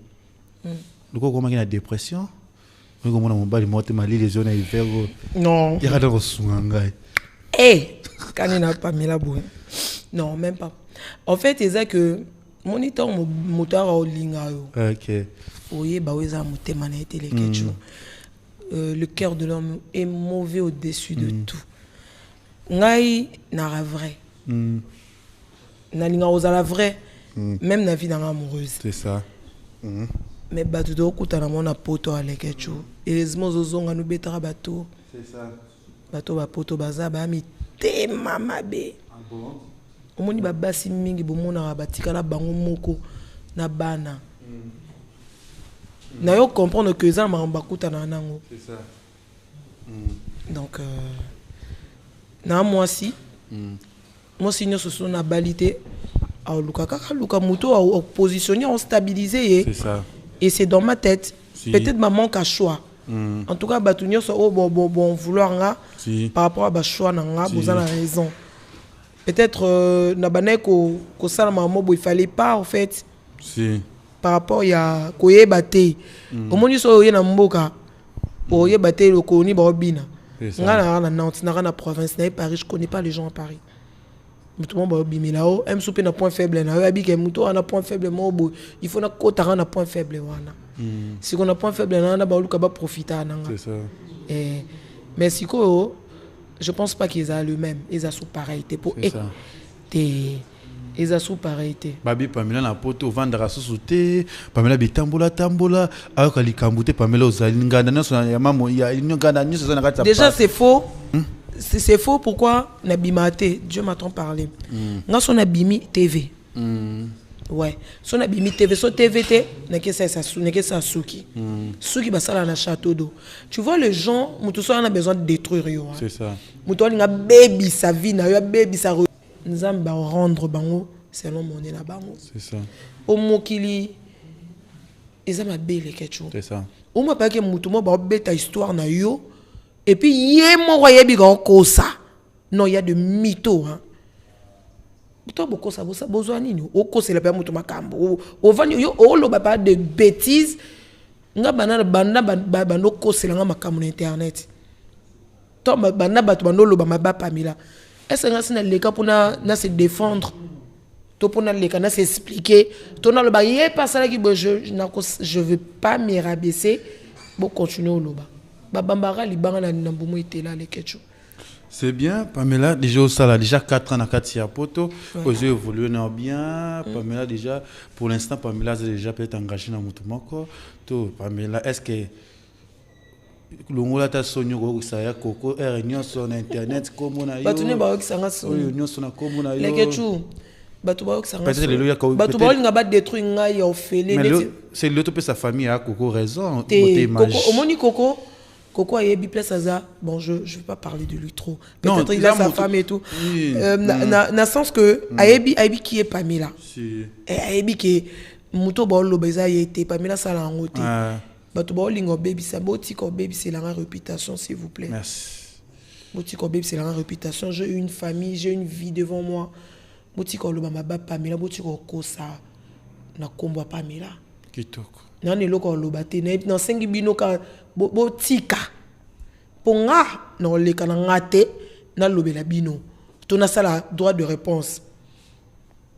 Le ko comment la dépression? Le ko mona mobile monte mali les zones hiver. Non. Il y a des ressources. Eh, quand il n'a pas mis la boue. Non, même pas. En fait, c'est ça que mon état mon moteur au linga yo. OK. Oye ba weza moté manete les ketchou. Le cœur de l'homme est mauvais au-dessus de tout. Ngai na vrai. Na linga ozala vrai. Même na vie amoureuse. C'est ça. Mais batu do kutana mona poto alekechu. Heureusement zozonga nu betara bato. C'est ça. Bato ba poto baza ba mi te mama be. Ah bon? Omoni ba basi mingi bomona batikala bango moko na bana. Na yo comprendre que ça mamba kutana nango. C'est ça. Donc na moi si moi si nous sommes na balité à Luka Muto a positionné, on stabilisé. C'est ça. Et c'est dans ma tête. Si. Peut-être ma manque à choix. En tout cas, Batunio so bon vouloir nga Si. par rapport à ba choix nga, Si. vous avez raison. Peut-être na bané ko sala maman il fallait pas en fait Si. par rapport ya koye baté. Au moins so yé na mboka. Oye baté le koni ba obina. Nga na Nantes na province na Paris, je connais pas les gens à Paris. Tout le monde va là-haut. M souper na point faible na yo que muto na point faible mo il faut na kota na point faible wana. Si on a point faible na ba luka ba profiter na. C'est ça. Mais si ko je pense pas qu'ils a le même, ils a sous pareilité pour ils a sous pareilté. Babi Pamela na poto vendre sous-souté, Pamela bitambola tambola, alors qu'ali kambute Pamela ozalinga na so ya mamo ya ngana nyo so na kata. Déjà c'est faux. C'est faux pourquoi Nabimate, Dieu m'a-t-on parlé. Nga son Nabimi TV. Ouais. Son Nabimi TV, son TVT, n'est que ça Suki. Suki basala na château d'eau. Tu vois les gens, mutuso on a besoin de détruire yo. C'est ça. Mutuso nga baby sa vie na yo baby sa nzamba rendre bango selon mon na bango. C'est ça. Au mokili eza mabele kecho. C'est ça. Ou ma pas que mutumo ba beta histoire na yo. Et puis, il y a mon royaume qui ça. Non, il y a de mythos. Toi, beaucoup ça, vous besoin de nous. Au c'est la paix, mon macambo. Au van, yo, pas de bêtises. Nga banana banda bando ko c'est la macambo internet. Toi, banda bando lo ba pamila. Est-ce que c'est le cas pour na se défendre? Toi pour na le cas na s'expliquer. Toi na le ba yé pas ça là qui je veux pas me rabaisser. Bon continuer au loba. C'est bien, Pamela, déjà au Sala, déjà 4 ans à Katia Poto, aux yeux évolué bien. Pamela, déjà, pour l'instant, Pamela est déjà peut-être engagée dans Moutoumako. Pamela, est-ce que l'ongola ta sonyo ça ya koko réunion sur internet comme on a eu batune ba okisanga sonyo réunion sur na comme on a eu lekechu batu ba okisanga peut-être le loya ka batu ba nga ba détruire nga ya ofele mais c'est l'autre peut sa famille a koko raison koko omoni koko Coco a yebi place ça. Bon, je vais pas parler de lui trop. Peut-être il a sa femme et tout. Na sens que ayebi qui est Pamela. Si. Ayebi qui muto ba lo beza yete Pamela sala ngote. Batu ba lingo baby ça boti ko baby c'est la réputation s'il vous plaît. Merci. Boti ko baby c'est la réputation, j'ai une famille, j'ai une vie devant moi. Boti ko lo ba Pamela boti ko kosa na kombo Pamela. Kitoko. Nani loko lo bate na sengi bino ka botika ponga no le kana ngate na lobela bino to na sala droit de réponse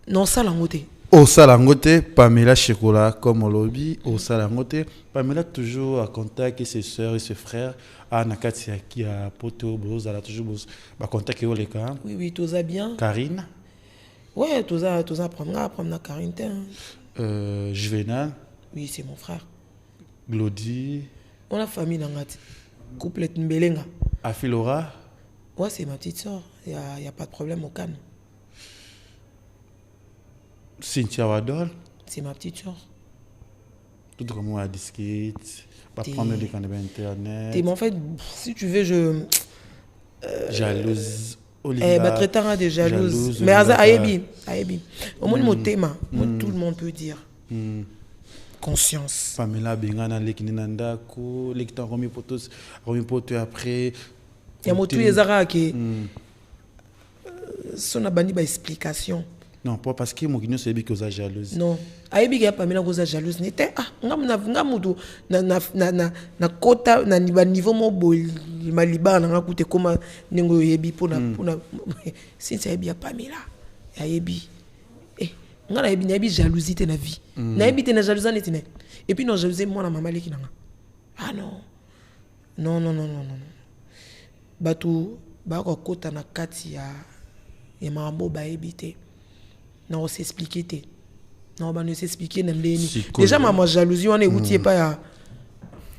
non sala ngote au salangote Pamela Chocolat comme au lobby au salangote Pamela toujours à contact ses sœurs et ses frères à Nakati qui a poto boz a toujours ba contact au les cas oui tout ça bien Karine ouais tout ça prendre na Karine Juvenal oui c'est mon frère Glody on a famille dans ngati Couplet Mbelenga. Afilora. Ouais, c'est ma petite soeur. Il n'y a pas de problème au Cannes. Cynthia Wadol. C'est ma petite soeur. Tout comme moi à disquette. Pas prendre des canaux internet. Mais en fait, si tu veux, je. Jalouse. Traitant de jalouse. Mais Ayebi. Au moins, mon thème, tout le monde peut dire. Conscience. Pamela Bengana, Lekinanda, Lekita Romi Poto après. Il y a mon tout les arabes qui. Son abani ba explication. Non, pas parce que mon guignon c'est bien que vous êtes jalouse. Non. Ayebi a Pamela que vous êtes jalouse. N'était ngamudu na kota na niveau mo bol maliba na ngakoute comme nengo yebi pour na si c'est Ayebi a Pamela. Ayebi. Ngana yebi jalousie te na vie. Na yebi te na jalousie netine. Et puis non jalousie moi na maman leki nanga. Ah non. Non. Batu ba ko kota na kati ya mambo ba yebi te. Non, on s'expliquer. Non, on s'expliquer. Déjà, maman jalousie, on est outil pas ya.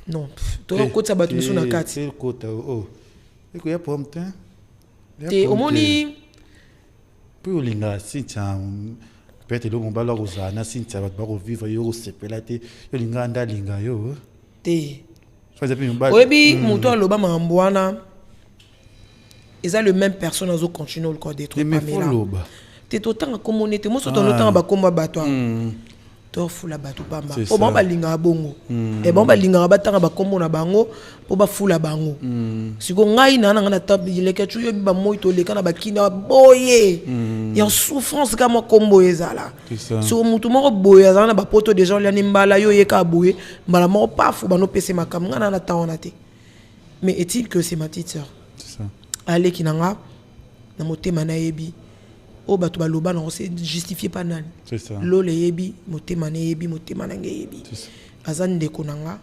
Non, tu as un côté sabat nous sur la carte. C'est le côté. Oh, et qu'il y a pas longtemps. T'es au moni. Puis au linga, si tu as peut-être le bon balor aux ana, si tu vas pas revivre, yo c'est pelaté, yo linga anda linga yo. T'es. Faisais plus un bal. Oui, mouton loba mamboana. Ils ont le même personne aux autres continuent le corps des trucs. Mais faut t'es autant comme on était moi sur ton autant ba combat bateau to fula bateau bamba o bon ba linga bongo et bon ba linga batanga ba kombo na bango po ba fula bango siko ngai na na table le kechu yo ba moy to le kana ba kina boye y en souffrance kama kombo ezala so mutu moko boye azana ba poto des gens liani mbala yo yeka boye mbala mo pa fu ba no pese makam ngana na taona te mais est-il que c'est ma petite sœur c'est ça ale kinanga na motema na yebi o batu baloba na se justifier pas nani c'est ça lo le yebi motema na yebi motema na yebi azan de konanga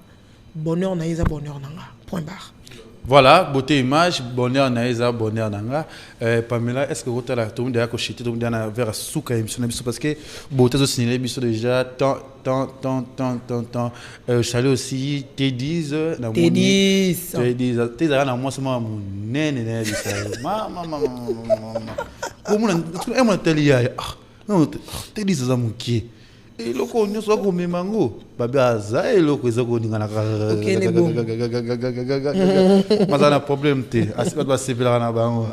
bonheur na eza bonheur nanga point barre. Voilà, beauté image, bonheur naïsa, bonheur nanga. Pamela, est-ce que vous avez tout le monde a chité, tout le monde a vers souka émission parce que beauté aussi signé biso déjà tant. Chalet aussi T10 na T10 t'es na moi c'est moi mon nene na bisa mama comment on teli ya non T10 za muki et loko nyoso ko memango babaza et loko ezako ningana mazana problème te asiba ba sepela na bango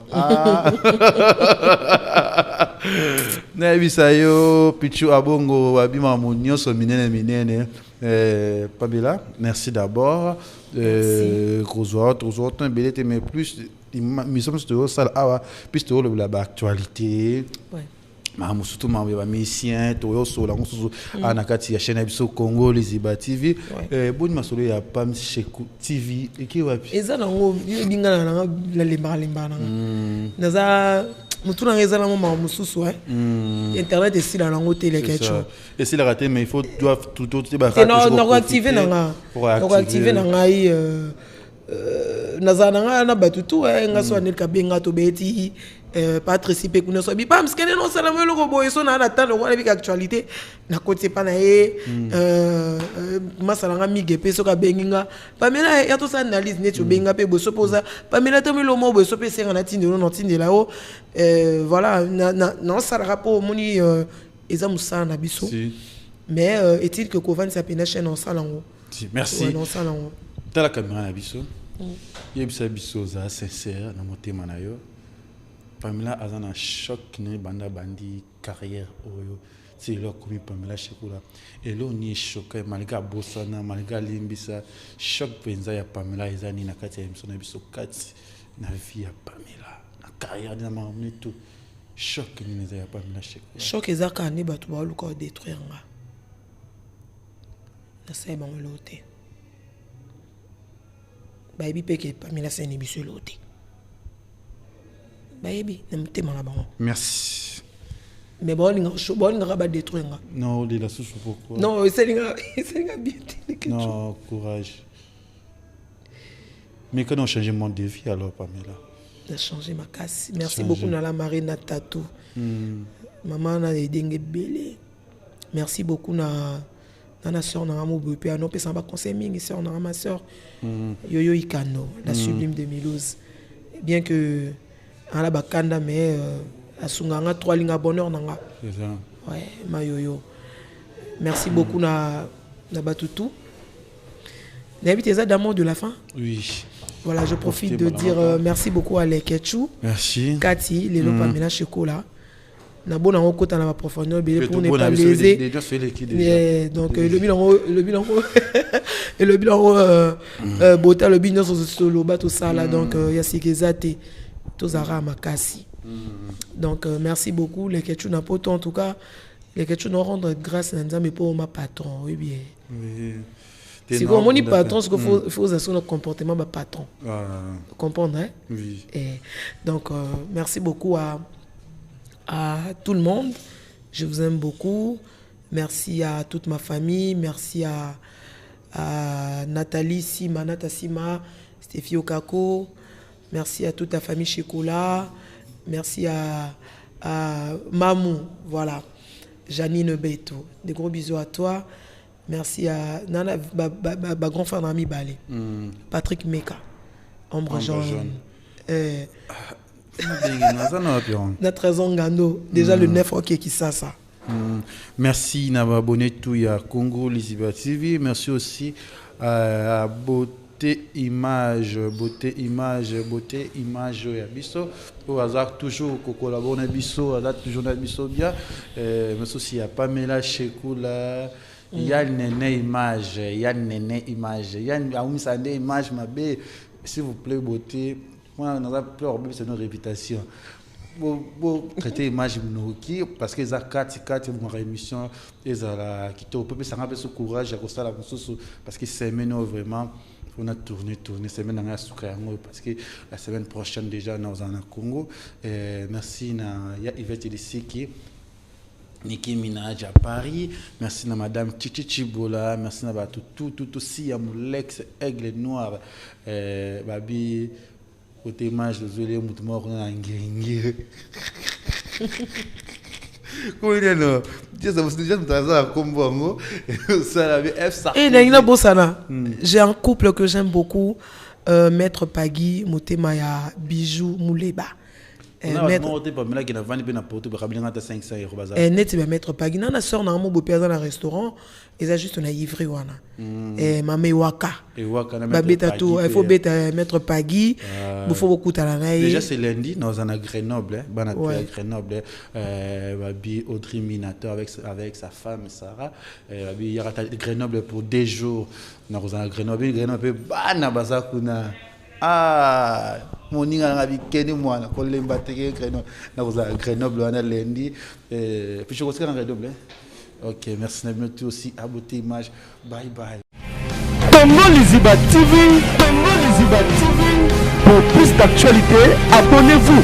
na bisa yo pichu abongo abima monyoso minene Pamela merci d'abord toujours un belete mais plus mission de ça plus de la actualité mamu surtout mamu ba misien to yo so la ngoso anakati ya chaîne biso Congo les Iba TV boni masolo ya Pam Sheku TV eki wapi eza nango bingana na la lemba na naza mutu na ngeza na mama mususu internet est là nango télé quelque et c'est la raté mais il faut doivent tout ba non activer nanga naza nanga na batutu ngaso anel kabenga to beti Patrice Pekuno so bi pam skene no sala melo ko boy so na attendre ko avec actualité na côté pa na masala nga migepe so ka benginga Pamela ya to sa analyse ne to benga pe bo so posa Pamela to melo mo bo so pe senga na tinde no tinde là o voilà na sala rapport moni eza musana na biso mais est-il que Kovan s'appelle chaîne en salango merci non salango ta la caméra na biso yebisa biso za sincère na motema na yo Pamela a un choc ne banda bandi carrière oyo c'est là comme Pamela Shekula et là on est choqué malgré bossana malgré limbisa choc penza ya Pamela ezani na kati ya émission na biso kati na vie ya Pamela na carrière na mamne tout choc ni ya Pamela Shekula choc ezaka ne batu ba luka détruire nga na sai ba lote ba ebi peke Pamela c'est ni biso lote. Merci. Mais bon, on va détruire. Non, il a souffert pourquoi? Non, c'est bien. Non, courage. Mais quand on change mon défi alors, Pamela? On a changé ma casse. Merci beaucoup à la marine à Tatou. Maman a aidé Bélé. Merci beaucoup à nana sœur nanga moboye pe ano pesa ba conseil mingi sœur nanga ma sœur Yoyo Ikano la sublime de Milouz bien que ala bakanda mais asunganga 3 linga bonheur nanga c'est ça ouais ma Yoyo merci beaucoup na batutu n'habite ça d'amour de la fin oui voilà je profite de dire merci beaucoup à Leketchou merci Cathy les Pamela Chocolat na bon en côté na profondeur bien pour ne pas léser donc le bilan et le bilan bota le bilan sur le bateau ça là donc il y a sékézate tous ara makasi donc merci beaucoup les Ketchou na poto en tout cas les Ketchou nous rendre grâce à Nzambe pour ma patron oui bien oui si vous mon patron ce qu'il faut assurer notre comportement ma patron comprendre hein oui et donc merci beaucoup à tout le monde, je vous aime beaucoup. Merci à toute ma famille, merci à Nathalie Sima, Nata Sima, Stéphie Okako, merci à toute ta famille Chocolat, merci à Mamou, voilà, Janine Beto, des gros bisous à toi. Merci à Nana, ma grand frère Nami Balé, Patrick Meka, Ombre Jaune. Notre raison Gando, déjà le 9 ok qui ça. Merci d'avoir abonné tout à Congo Liziba TV. Merci aussi à Beauté Image ya biso. Au hasard toujours collaborer biso, hasard toujours na biso bien. Merci aussi à Pamela Chekoula. Yann Nene Image, Yann Aoumsande Image Mabé. S'il vous plaît Beauté. Moi, on a pleuré, c'est notre réputation. Bon, traiter l'image parce que ça 4 mon émission et ça qui te peut ça rappelle ce courage à cause la parce que c'est maintenant vraiment on a tourné semaine dans la parce que la semaine prochaine déjà nous en Congo merci na ya Yvette Lisiki Nicki Minaj à Paris, merci à Madame Chichi Chibola, merci à tout aussi à mon Lex Aigle Noir, Babi. Au témoignage de Zolé Moutouma, on a un guéringue. Comment il est là? J'ai un couple que j'aime beaucoup, Maître Pagui, Moutemaya, Bijou, Mouleba. Maître Pagui, na sœur na mo beau dans un restaurant, ils a juste un livré wana. Et mamé waka. Babeta tout, il faut bête Maître Pagui, il faut beaucoup talanaï. Déjà c'est lundi, nous en a Grenoble, Grenoble, Babi Audrey Minato avec sa femme Sarah, Babi il y aura Grenoble pour 2 jours. Nous en Grenoble, bana bazakuna. Ah, mon ninga na bikeni mwana ko lemba teke Grenoble na koza Grenoble wana lundi puis je retourne en Grenoble. OK, merci na tout aussi à Beauté Image. Bye bye. Congo Liziba TV, pour plus d'actualités, abonnez-vous.